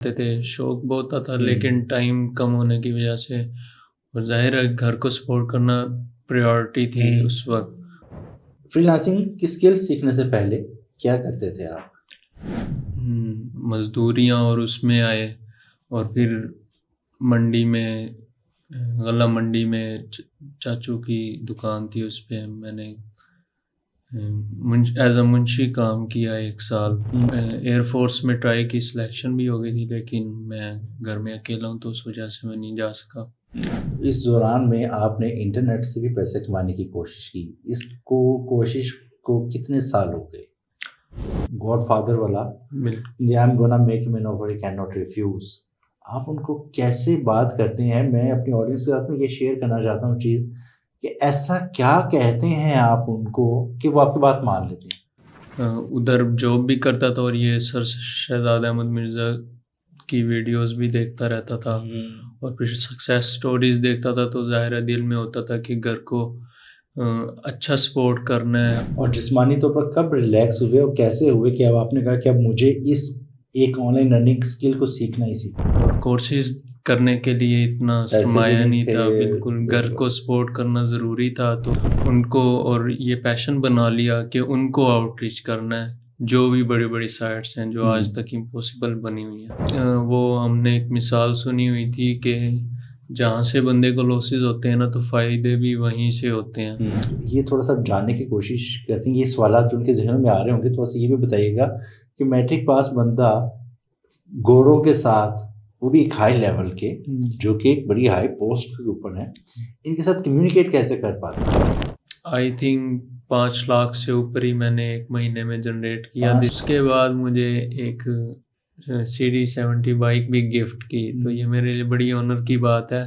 تھے، شوق بہت تھا لیکن ٹائم کم ہونے کی وجہ سے، اور ظاہر ہے گھر کو سپورٹ کرنا پریورٹی تھی اس وقت۔ فری لانسنگ کی اسکل سیکھنے سے پہلے کیا کرتے تھے آپ؟ مزدوریاں اور اس میں آئے، اور پھر منڈی میں، غلہ منڈی میں چاچو کی دکان تھی، اس پہ میں نے ایز اے منشی کام کیا 1 سال۔ ایئر فورس میں ٹرائی کی، سلیکشن بھی ہو گئی تھی، لیکن میں گھر میں اکیلا ہوں تو اس وجہ سے میں نہیں جا سکا۔ اس دوران میں آپ نے انٹرنیٹ سے بھی پیسے کمانے کی کوشش کی، اس کوشش کو کتنے سال ہو گئے؟ گاڈ فادر والا I'm gonna make him an offer he cannot refuse، آپ ان کو کیسے بات کرتے ہیں؟ میں اپنی آڈینس کے ساتھ یہ شیئر کرنا چاہتا ہوں چیز کہ ایسا کیا کہتے ہیں آپ ان کو کہ وہ آپ کی بات مان لیتے ہیں؟ ادھر جاب بھی کرتا تھا، اور یہ سر شہزاد احمد مرزا کی ویڈیوز بھی دیکھتا رہتا تھا، اور پھر سکسیس سٹوریز دیکھتا تھا، تو ظاہر دل میں ہوتا تھا کہ گھر کو اچھا سپورٹ کرنا ہے۔ اور جسمانی طور پر کب ریلیکس ہوئے اور کیسے ہوئے کہ اب آپ نے کہا کہ اب مجھے اس ایک آن لائن لرننگ اسکل کو سیکھنا ہی سیکھنا؟ کورسز کرنے کے لیے اتنا سرمایہ نہیں تھا، بالکل گھر کو سپورٹ کرنا ضروری تھا، تو ان کو اور یہ پیشن بنا لیا کہ ان کو آؤٹ ریچ کرنا ہے۔ جو بھی بڑی بڑی سائٹس ہیں جو آج تک امپاسبل بنی ہوئی ہیں، وہ ہم نے ایک مثال سنی ہوئی تھی کہ جہاں سے بندے کو لاسز ہوتے ہیں نا، تو فائدے بھی وہیں سے ہوتے ہیں۔ یہ تھوڑا سا جاننے کی کوشش کرتے ہیں، یہ سوالات جو ان کے ذہنوں میں آ رہے ہوں گے، تھوڑا سا یہ بھی بتائیے گا کہ میٹرک پاس بندہ گوروں کے ساتھ، وہ بھی ایک ہائی لیول کے، جو کہ ایک بڑی ہائی پوسٹ کے اوپر ہیں، ان کے ساتھ کمیونیکیٹ کیسے کر پاتے ہیں؟ آئی تھنک 5 لاکھ سے اوپر ہی میں نے 1 مہینے میں جنریٹ کیا۔ اس کے بعد مجھے ایک CD70 بائک بھی گفٹ کی، تو یہ میرے لیے بڑی آنر کی بات ہے۔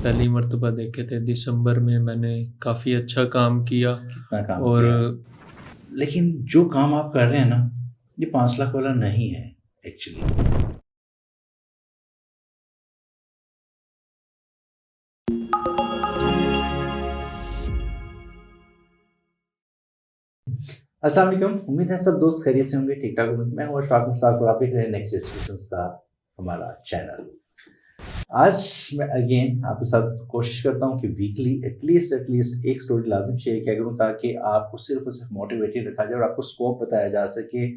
پہلی مرتبہ دیکھے تھے دسمبر میں نے کافی اچھا کام کیا۔ اور لیکن جو کام آپ کر رہے ہیں نا، یہ 5 لاکھ والا نہیں ہے ایکچولی۔ السلام علیکم، امید ہے سب دوست خیریت سے ہوں گے، ٹھیک ٹھاک ہوں گے۔ میں ہوں اشفاق مشتاق اور آپ دیکھ رہے ہیں نیکسٹ ڈیسٹینیشنز کا ہمارا چینل۔ آج میں اگین آپ کے ساتھ کوشش کرتا ہوں کہ ویکلی ایٹ لیسٹ ایک سٹوری لازم شیئر کیا کروں، تاکہ آپ کو صرف اور صرف موٹیویٹڈ رکھا جائے اور آپ کو اسکوپ بتایا جا سکے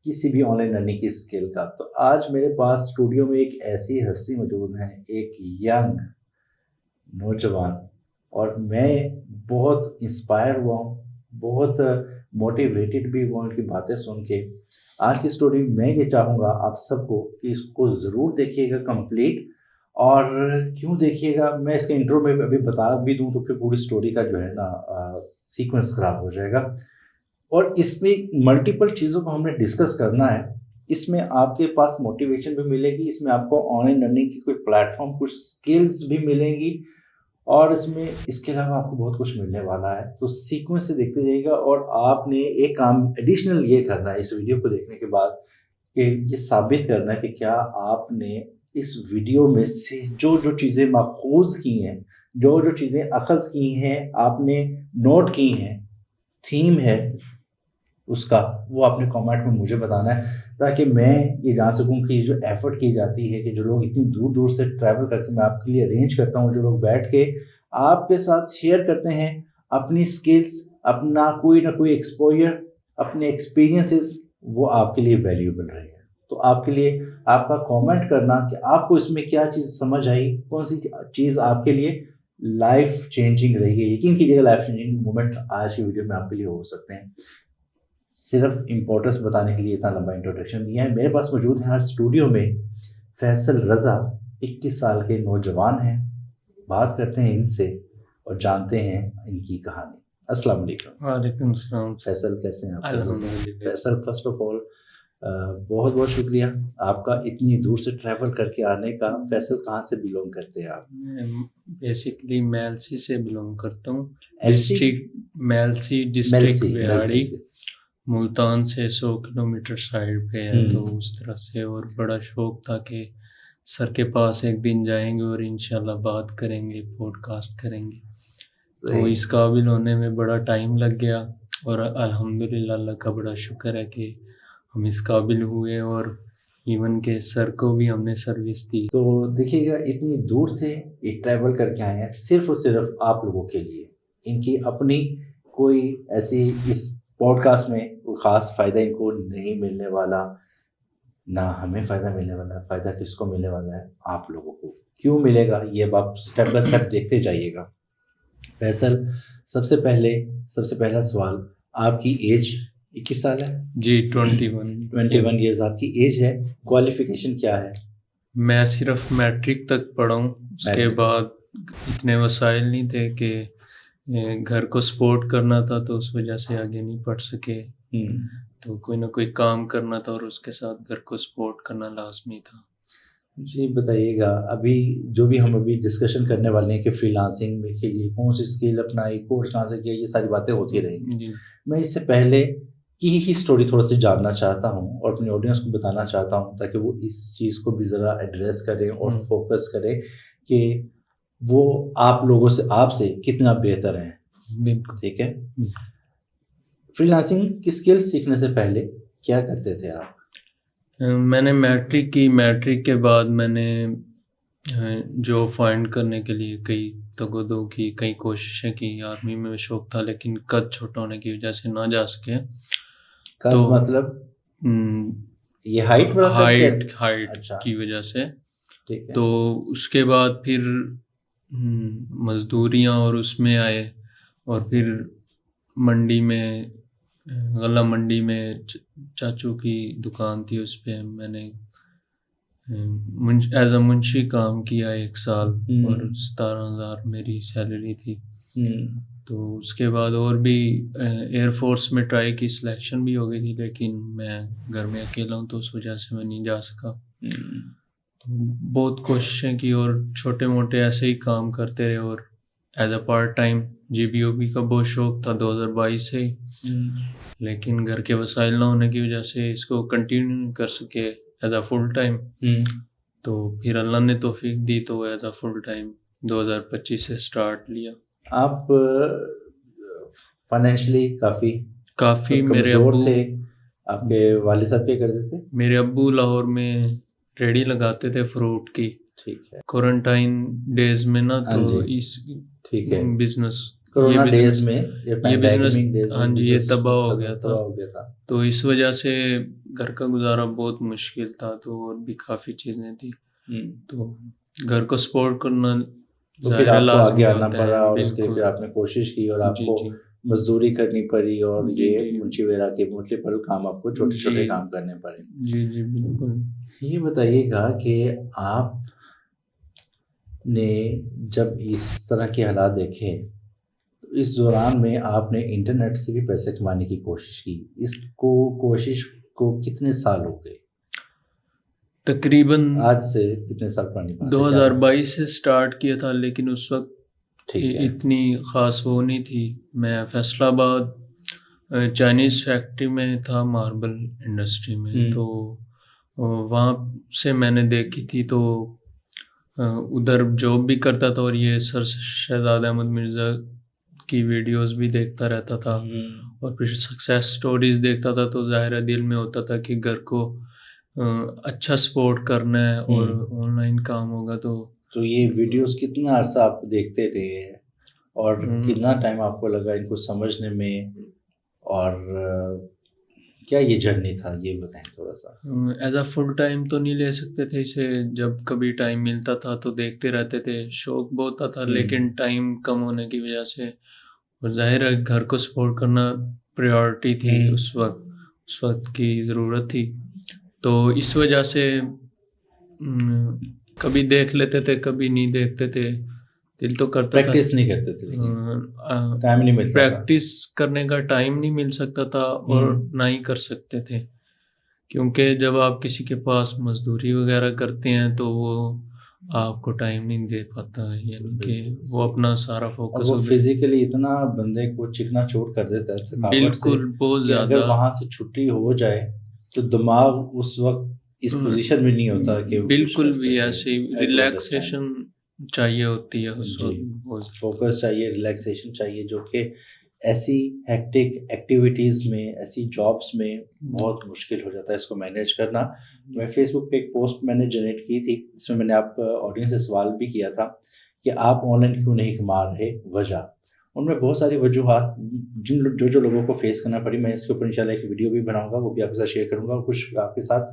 کسی بھی آن لائن لرننگ کی اسکل کا۔ تو آج میرے پاس اسٹوڈیو میں ایک ایسی ہستی موجود ہیں، ایک ینگ نوجوان، اور میں بہت انسپائر ہوا ہوں، بہت موٹیویٹڈ بھی ہوا ان کی باتیں سن کے۔ آج کی اسٹوری میں یہ چاہوں گا آپ سب کو کہ اس کو ضرور دیکھیے گا کمپلیٹ، اور کیوں دیکھیے گا میں اس کے انٹرو میں ابھی بتا بھی دوں تو پھر پوری اسٹوری کا جو ہے نا سیکوینس خراب ہو جائے گا۔ اور اس میں ملٹیپل چیزوں کو ہم نے ڈسکس کرنا ہے، اس میں آپ کے پاس موٹیویشن بھی ملے گی، اس میں آپ کو آن لائن لرننگ کی کوئی پلیٹ فارم، کچھ اسکلز بھی ملیں گی، اور اس میں اس کے علاوہ آپ کو بہت کچھ ملنے والا ہے۔ تو سیکوینس سے دیکھتے جائیے گا، اور آپ نے ایک کام ایڈیشنل یہ کرنا ہے اس ویڈیو کو دیکھنے کے بعد، کہ یہ ثابت کرنا ہے کہ کیا آپ نے اس ویڈیو میں سے جو جو چیزیں ماخوذ کی ہیں، جو جو چیزیں اخذ کی ہیں، آپ نے نوٹ کی ہیں، تھیم ہے اس کا، وہ آپ نے کامنٹ میں مجھے بتانا ہے، تاکہ میں یہ جان سکوں کہ جو ایفرٹ کی جاتی ہے، کہ جو لوگ اتنی دور دور سے ٹریول کر کے میں آپ کے لیے ارینج کرتا ہوں، جو لوگ بیٹھ کے آپ کے ساتھ شیئر کرتے ہیں اپنی سکلز، اپنا کوئی نہ کوئی ایکسپوجر، اپنے ایکسپیرینسز، وہ آپ کے لیے ویلیوبل رہے ہیں۔ تو آپ کے لیے آپ کا کامنٹ کرنا کہ آپ کو اس میں کیا چیز سمجھ آئی، کون سی چیز آپ کے لیے لائف چینجنگ رہی ہے۔ یقین کیجیے گا لائف چینجنگ مومنٹ آج کی ویڈیو میں آپ کے لیے ہو سکتے ہیں۔ صرف امپورٹنس بتانے کے لیے اتنا لمبا انٹروڈکشن دیا ہے۔ میرے پاس موجود ہیں آج اسٹوڈیو میں فیصل رضا، 21 سال کے نوجوان ہیں۔ بات کرتے ہیں ان سے اور جانتے ہیں ان کی کہانی۔ السلام علیکم۔ وعلیکم السلام۔ فیصل کیسے ہیں آپ؟ الحمدللہ۔ فیصل فرسٹ آف آل بہت بہت شکریہ آپ کا اتنی دور سے ٹریول کر کے آنے کا۔ فیصل کہاں سے بلونگ کرتے ہیں آپ؟ بیسیکلی میلسی سے بلونگ کرتا ہوں، میلسی ڈسٹرکٹ بہاڑی، ملتان سے 100 کلومیٹر سائڈ پہ ہے، تو اس طرح سے۔ اور بڑا شوق تھا کہ سر کے پاس ایک دن جائیں گے اور انشاءاللہ بات کریں گے، پوڈ کاسٹ کریں گے۔ تو اس قابل ہونے میں بڑا ٹائم لگ گیا، اور الحمدللہ اللہ کا بڑا شکر ہے کہ ہم اس قابل ہوئے، اور ایون کہ سر کو بھی ہم نے سروس دی. تو دیکھیے گا اتنی دور سے یہ ٹریول کر کے آئے ہیں صرف اور صرف آپ لوگوں کے لیے. ان کی اپنی کوئی ایسی اس پوڈ کاسٹ میں کوئی خاص فائدہ ان کو نہیں ملنے والا، نہ ہمیں فائدہ ملنے والا. فائدہ کس کو ملنے والا ہے؟ آپ لوگوں کو. کیوں ملے گا یہ اب آپ اسٹیپ بائی اسٹیپ دیکھتے جائیے گا. فیصل، سب سے پہلا سوال، آپ کی ایج 21 سال ہے؟ جی 21 ایئرز آپ کی ایج ہے. کوالیفیکیشن کیا ہے؟ میں صرف میٹرک تک پڑھا ہوں. اس کے بعد اتنے وسائل نہیں تھے کہ گھر کو سپورٹ کرنا تھا، تو اس وجہ سے آگے نہیں پڑھ سکے. تو کوئی نہ کوئی کام کرنا تھا اور اس کے ساتھ گھر کو سپورٹ کرنا لازمی تھا. جی بتائیے گا، ابھی جو بھی ہم ابھی ڈسکشن کرنے والے ہیں کہ فری لانسنگ کے لیے کون سی اسکل اپنائی، کورس کہاں سے کیا، یہ ساری باتیں ہوتی رہیں گی. جی میں اس سے پہلے کی ہی اسٹوری تھوڑا سی جاننا چاہتا ہوں اور اپنی آڈینس کو بتانا چاہتا ہوں تاکہ وہ اس چیز کو بھی ذرا ایڈریس کریں اور فوکس کریں کہ وہ آپ لوگوں سے، آپ سے کتنا بہتر ہیں. بالکل. ٹھیک ہے. فری لانسنگ کی اسکل سیکھنے سے پہلے کیا کرتے تھے آپ؟ میں نے میٹرک کی. میٹرک کے بعد میں نے جاب فائنڈ کرنے کے لیے کئی تگودو کی، کئی کوششیں کی. آرمی میں شوق تھا لیکن قد چھوٹا ہونے کی وجہ سے نہ جا سکے. تو مطلب یہ ہائٹ کی وجہ سے. ٹھیک ہے. تو اس کے بعد پھر مزدوریاں اور اس میں آئے، اور پھر منڈی میں، غلہ منڈی میں چاچو کی دکان تھی، اس پہ میں نے ایز اے منشی کام کیا 1 سال، اور 17,000 میری سیلری تھی. تو اس کے بعد اور بھی ایئر فورس میں ٹرائی کی، سلیکشن بھی ہو گئی تھی، لیکن میں گھر میں اکیلا ہوں تو اس وجہ سے میں نہیں جا سکا. تو بہت کوششیں کی اور چھوٹے موٹے ایسے ہی کام کرتے رہے، اور as a part time. GBOB کا بہت شوق تھا 2022 سے ہی، لیکن گھر کے وسائل نہ ہونے کی وجہ سے اس کو کنٹینیو نہیں کر سکے ایز اے فل ٹائم. تو پھر اللہ نے توفیق دی تو ایز اے فل ٹائم 2025 سے سٹارٹ لیا. آپ فائنینشلی کافی میرے ابو تھے. آپ کے والد صاحب کیا کرتے تھے؟ میرے ابو لاہور میں ریڑھی لگاتے تھے فروٹ کی. ٹھیک ہے. کوارنٹائن ڈیز میں نا، تو اس بزنس یہ بزنس ہاں جی یہ تباہ ہو گیا تھا. تو اس وجہ سے گھر کا گزارا بہت مشکل تھا. تو اور بھی کافی چیزیں تھی، تو گھر کو سپورٹ کرنا آگے آنا پڑا، اور اس کے پھر آپ نے کوشش کی اور آپ کو مزدوری کرنی پڑی، اور یہ منشی وغیرہ کے مختلف کام آپ کو چھوٹے چھوٹے کام کرنے پڑے. جی بالکل. یہ بتائیے گا کہ آپ نے جب اس طرح کے حالات دیکھے، اس دوران میں آپ نے انٹرنیٹ سے بھی پیسے کمانے کی کوشش کی. اس کوشش کو کتنے سال ہو گئے؟ تقریباً آج سے کتنے سال پرانی بات ہے؟ 2022 سے سٹارٹ کیا تھا، لیکن اس وقت اتنی خاص وہ نہیں تھی. میں فیصل آباد چائنیز فیکٹری میں تھا، ماربل انڈسٹری میں. تو وہاں سے میں نے دیکھی تھی، تو ادھر جاب بھی کرتا تھا، اور یہ سر شہزاد احمد مرزا کی ویڈیوز بھی دیکھتا رہتا تھا، اور پھر سکسیس سٹوریز دیکھتا تھا. تو ظاہر دل میں ہوتا تھا کہ گھر کو اچھا سپورٹ کرنا ہے اور آن لائن کام ہوگا. تو یہ ویڈیوز کتنا عرصہ آپ دیکھتے رہے اور کتنا ٹائم آپ کو لگا ان کو سمجھنے میں، اور کیا یہ جرنی تھا یہ بتائیں تھوڑا سا. ایز اے فل ٹائم تو نہیں لے سکتے تھے اسے، جب کبھی ٹائم ملتا تھا تو دیکھتے رہتے تھے. شوق بہت تھا لیکن ٹائم کم ہونے کی وجہ سے، اور ظاہر ہے گھر کو سپورٹ کرنا پریورٹی تھی اس وقت کی ضرورت تھی. تو اس وجہ سے کبھی دیکھ لیتے تھے، کبھی نہیں دیکھتے تھے. دل تو کرتا تھا، پریکٹس نہیں کرتے تھے، ٹائم نہیں ملتا، پریکٹس کرنے کا ٹائم نہیں مل سکتا تھا، اور نہ ہی کر سکتے تھے. کیونکہ جب آپ کسی کے پاس مزدوری وغیرہ کرتے ہیں تو وہ آپ کو ٹائم نہیں دے پاتا، یعنی کہ وہ اپنا سارا فوکس فزیکلی اتنا بندے کو چکنا چور کر دیتا ہے بالکل بہت زیادہ. اگر وہاں سے چھٹی ہو جائے تو دماغ اس وقت اس پوزیشن میں نہیں ہوتا کہ بالکل بھی ایسے ریلیکسیشن چاہیے ہوتی ہے اس وقت. فوکس چاہیے، ریلیکسیشن چاہیے، جو کہ ایسی ہیکٹک ایکٹیویٹیز میں, ایسی جابس میں بہت مشکل ہو جاتا ہے اس کو مینیج کرنا. میں فیس بک پہ ایک پوسٹ میں نے جنریٹ کی تھی جس میں نے آپ آڈینس سے سوال بھی کیا تھا کہ آپ آن لائن کیوں نہیں کما رہے, وجہ. ان میں بہت ساری وجوہات جو لوگوں کو فیس کرنا پڑی. میں اس کے اوپر انشاءاللہ ایک ویڈیو بھی بناؤں گا, وہ بھی آپ کے ساتھ شیئر کروں گا, اور کچھ آپ کے ساتھ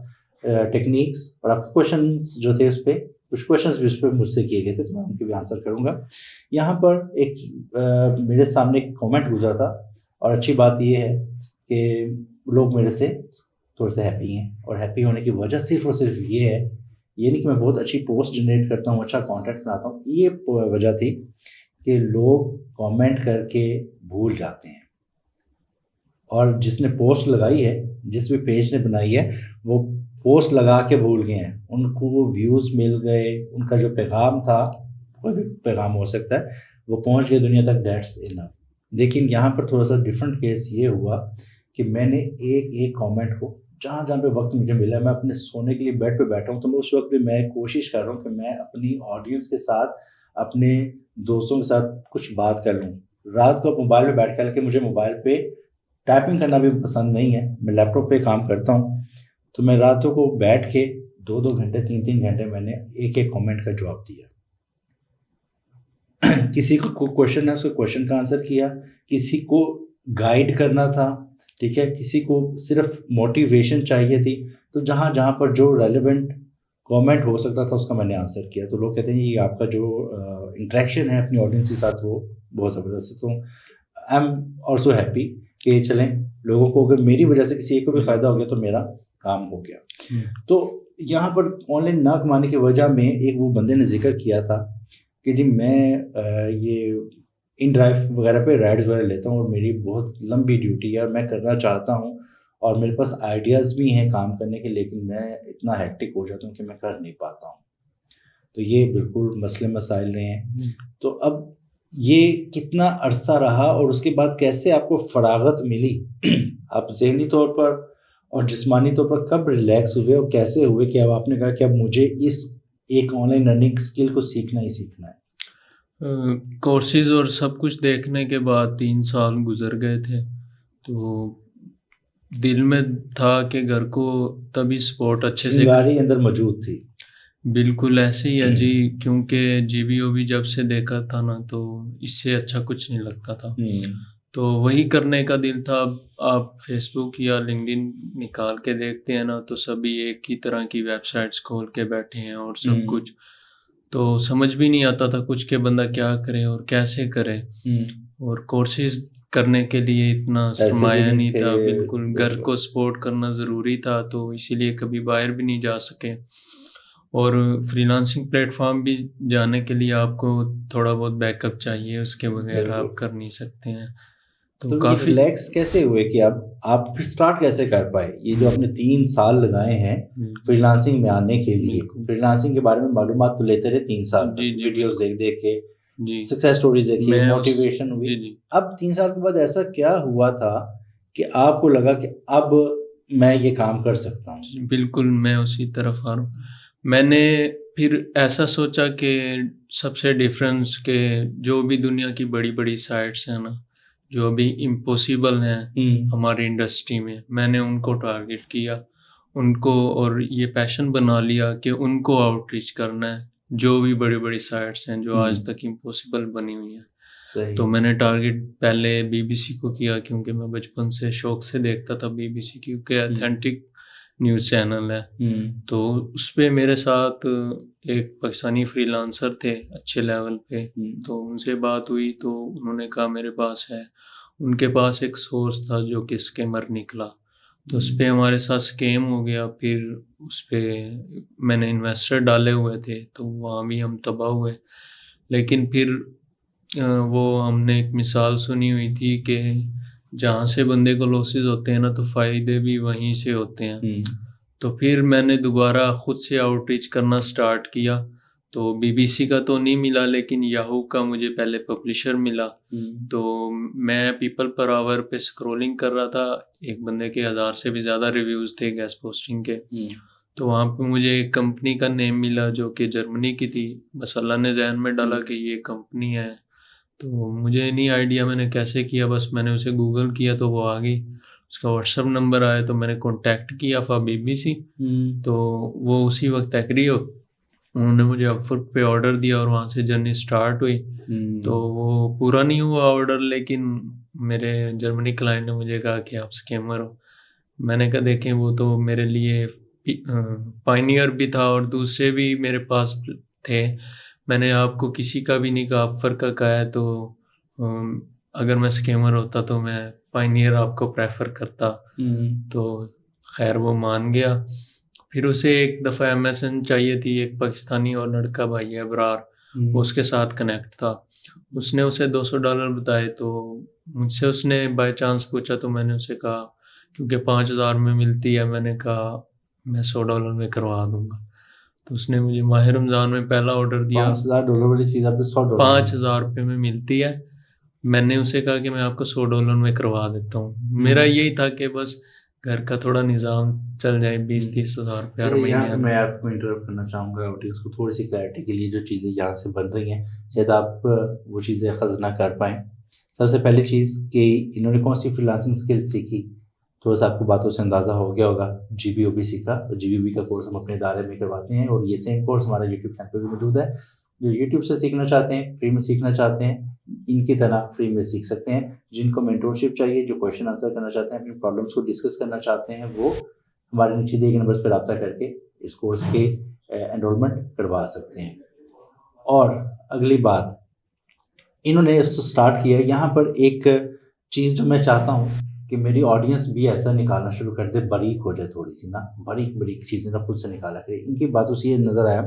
ٹیکنیکس اور آپ کے کویشچنس جو تھے اس پہ, کچھ کویشچنس بھی اس پہ مجھ سے کیے گئے تھے تو میں ان کے بھی آنسر کروں گا. یہاں پر ایک میرے سامنے ایک کامنٹ گزرا تھا, اور اچھی بات یہ ہے کہ لوگ میرے سے تھوڑے سے ہیپی ہیں, اور ہیپی ہونے کی وجہ صرف اور صرف یہ ہے, یہ نہیں کہ میں بہت اچھی پوسٹ جنریٹ کرتا ہوں, اچھا کانٹینٹ بناتا ہوں, یہ وجہ تھی کہ لوگ کامنٹ کر کے بھول جاتے ہیں. اور جس نے پوسٹ لگائی ہے, جس بھی پیج نے بنائی ہے, وہ پوسٹ لگا کے بھول گئے ہیں. ان کو وہ ویوز مل گئے, ان کا جو پیغام تھا, کوئی بھی پیغام ہو سکتا ہے, وہ پہنچ گئے دنیا تک, دیٹس انف. لیکن یہاں پر تھوڑا سا ڈفرینٹ کیس یہ ہوا کہ میں نے ایک کامنٹ کو جہاں پہ وقت مجھے ملا, میں اپنے سونے کے لیے بیڈ پہ بیٹھا ہوں, تو میں اس وقت بھی میں کوشش کر رہا ہوں کہ میں اپنی آڈینس کے ساتھ, اپنے دوستوں کے ساتھ کچھ بات کر لوں. رات کو موبائل پہ بیٹھ کر کے, مجھے موبائل پہ ٹائپنگ کرنا بھی پسند نہیں ہے, میں لیپ ٹاپ پہ کام کرتا ہوں, تو میں راتوں کو بیٹھ کے 2 گھنٹے 3 گھنٹے میں نے ایک کامنٹ کا جواب دیا. کسی کو کویشچن ہے, اس کے کویشچن کا آنسر کیا, کسی کو گائیڈ کرنا تھا, ٹھیک ہے, کسی کو صرف موٹیویشن چاہیے تھی, تو جہاں پر جو ریلیونٹ کامنٹ ہو سکتا تھا اس کا میں نے آنسر کیا. تو لوگ کہتے ہیں یہ آپ کا جو انٹریکشن ہے اپنی آڈینس کے ساتھ وہ بہت زبردست ہے. تو آئی ایم آلسو ہیپی کہ چلیں لوگوں کو, اگر میری وجہ سے کسی ایک کو بھی فائدہ ہو گیا تو میرا کام ہو گیا. تو یہاں پر آن لائن نہ کمانے کی وجہ میں ایک وہ بندے نے ذکر کیا تھا کہ جی میں یہ ان ڈرائیو وغیرہ پہ رائڈز وغیرہ لیتا ہوں, اور میری بہت لمبی ڈیوٹی ہے, اور میں کرنا چاہتا ہوں, اور میرے پاس آئیڈیاز بھی ہیں کام کرنے کے, لیکن میں اتنا ہیکٹک ہو جاتا ہوں کہ میں کر نہیں پاتا ہوں. تو یہ بالکل مسئلے مسائل رہے ہیں. تو اب یہ کتنا عرصہ رہا, اور اس کے بعد کیسے آپ کو فراغت ملی, آپ ذہنی طور پر اور جسمانی طور پر کب ریلیکس ہوئے, اور کیسے ہوئے کہ اب آپ نے کہا کہ اب مجھے اس ایک آن لائن ارننگ اسکل کو سیکھنا ہی سیکھنا ہے؟ کورسز اور سب کچھ دیکھنے کے بعد 3 سال گزر گئے تھے. تو دل میں تھا کہ گھر کو تبھی سپورٹ اچھے سے چنگاری اندر موجود تھی. بالکل ایسے ہی ہے جی, کیونکہ جی بی او بھی جب سے دیکھا تھا نا تو اس سے اچھا کچھ نہیں لگتا تھا. تو وہی کرنے کا دل تھا. اب آپ فیس بک یا لنکڈن نکال کے دیکھتے ہیں نا, تو سبھی ایک ہی طرح کی ویب سائٹس کھول کے بیٹھے ہیں اور سب کچھ, تو سمجھ بھی نہیں آتا تھا کچھ کہ بندہ کیا کرے اور کیسے کرے. اور کورسز کرنے کے لیے اتنا سرمایہ نہیں تھا, بالکل گھر کو سپورٹ کرنا ضروری تھا, تو اسی لیے کبھی باہر بھی نہیں جا سکے. اور فری لانسنگ پلیٹ فارم بھی جانے کے لیے آپ کو تھوڑا بہت بیک اپ چاہیے, اس کے بغیر آپ کر نہیں سکتے ہیں. تو کافی ریلیکس کیسے ہوئے کہ آپ پھر سٹارٹ کیسے کر پائے یہ جو آپ نے 3 سال لگائے ہیں فری لانسنگ میں آنے کے لیے؟ فری لانسنگ کے بارے میں معلومات تو لیتے رہے 3 سال, ویڈیوز دیکھ کے, سکسیس سٹوریز دیکھی, موٹیویشن ہوئی. اب 3 سال کے بعد ایسا کیا ہوا تھا کہ آپ کو لگا کہ اب میں یہ کام کر سکتا ہوں؟ بالکل میں اسی طرف آ رہا ہوں. میں نے پھر ایسا سوچا کہ سب سے ڈیفرنس کہ جو بھی دنیا کی بڑی بڑی سائٹس ہیں نا, جو ابھی امپوسیبل ہیں ہماری انڈسٹری میں نے ان کو ٹارگٹ کیا, ان کو, اور یہ پیشن بنا لیا کہ ان کو آؤٹ ریچ کرنا ہے, جو بھی بڑی بڑی سائٹس ہیں جو آج تک امپوسیبل بنی ہوئی ہیں. تو میں نے ٹارگٹ پہلے بی بی سی کو کیا, کیونکہ میں بچپن سے شوق سے دیکھتا تھا بی بی سی, کیونکہ اتھینٹک نیوز چینل ہے. تو اس پہ میرے ساتھ ایک پاکستانی فری لانسر تھے اچھے لیول پہ, تو ان سے بات ہوئی تو انہوں نے کہا میرے پاس ہے. ان کے پاس ایک سورس تھا جو کہ اسکیمر نکلا, تو اس پہ ہمارے ساتھ اسکیم ہو گیا. پھر اس پہ میں نے انویسٹر ڈالے ہوئے تھے, تو وہاں بھی ہم تباہ ہوئے. لیکن پھر وہ ہم نے ایک مثال سنی ہوئی تھی کہ جہاں سے بندے کو لاسز ہوتے ہیں نا, تو فائدے بھی وہیں سے ہوتے ہیں. تو پھر میں نے دوبارہ خود سے آؤٹ ریچ کرنا سٹارٹ کیا. تو بی بی سی کا تو نہیں ملا, لیکن یاہو کا مجھے پہلے پبلشر ملا. تو میں پیپل پر آور پہ سکرولنگ کر رہا تھا, ایک بندے کے 1000 سے بھی زیادہ ریویوز تھے گیس پوسٹنگ کے. تو وہاں پہ مجھے ایک کمپنی کا نیم ملا جو کہ جرمنی کی تھی. بس اللہ نے ذہن میں ڈالا کہ یہ کمپنی ہے, تو مجھے نہیں آئیڈیا میں نے کیسے کیا، بس میں نے اسے گوگل کیا تو وہ آ گئی، اس کا واٹس ایپ نمبر آیا تو میں نے کانٹیکٹ کیا بی بی سی، تو وہ اسی وقت ایگری ہو، انہوں نے مجھے اپ ورک پہ آرڈر دیا اور وہاں سے جرنی سٹارٹ ہوئی. تو وہ پورا نہیں ہوا آرڈر، لیکن میرے جرمنی کلائنٹ نے مجھے کہا کہ آپ اسکیمر ہو. میں نے کہا دیکھیں وہ تو میرے لیے پائنیئر بھی تھا اور دوسرے بھی میرے پاس تھے، میں نے آپ کو کسی کا بھی نہیں کہا، اپ ورک کا کہا ہے، تو اگر میں اسکیمر ہوتا تو میں پائنیئر آپ کو پریفر کرتا. تو خیر وہ مان گیا. پھر اسے ایک دفعہ MSN چاہیے تھی، ایک پاکستانی اور لڑکا بھائی ہے ابرار، وہ اس کے ساتھ کنیکٹ تھا، اس نے اسے $200 بتائے. تو مجھ سے اس نے بائی چانس پوچھا تو میں نے اسے کہا کیونکہ 5,000 میں ملتی ہے، میں نے کہا میں $100 میں کروا دوں گا. تو اس نے مجھے ماہ رمضان میں پہلا آرڈر دیا. $5,000 والی چیز آپ کو $100 5,000 میں ملتی ہے. میں نے اسے کہا کہ میں آپ کو $100 میں کروا دیتا ہوں. میرا یہی تھا کہ بس گھر کا تھوڑا نظام چل جائے، 20-30 ہزار روپے ہر مہینے. میں آپ کو انٹرپٹ کرنا چاہوں گا آڈینس کو تھوڑی سی کلیئرٹی کے لیے، جو چیزیں یہاں سے بن رہی ہیں شاید آپ وہ چیزیں اخذ نہ کر پائیں. سب سے پہلی چیز کہ انہوں نے کون سی فری لانسنگ اسکل سیکھی، تھوڑا سا آپ کو باتوں سے اندازہ ہو گیا ہوگا. GBOB سیکھا، GBOB کا کورس ہم اپنے ادارے میں کرواتے ہیں، اور یہ سیم کورس ہمارا یوٹیوب چینل پہ بھی موجود ہے. جو یوٹیوب سے سیکھنا چاہتے ہیں، فری میں سیکھنا چاہتے ہیں، ان کی طرح فری میں سیکھ سکتے ہیں. جن کو مینٹورشپ چاہیے، جو کویشچن آنسر کرنا چاہتے ہیں، اپنی پرابلمس کو ڈسکس کرنا چاہتے ہیں، وہ ہمارے نیچے دیے گئے نمبرس پہ رابطہ کر کے اس کورس کے انرولمنٹ کروا سکتے ہیں. اور اگلی بات، انہوں نے اس کو اسٹارٹ کیا. یہاں پر ایک چیز جو میں چاہتا ہوں کہ میری آڈینس بھی ایسا نکالنا شروع کر دے، باریک ہو جائے تھوڑی سی نا، باریک چیزیں نہ خود سے نکالا کرے. ان کی باتوں سے یہ نظر آیا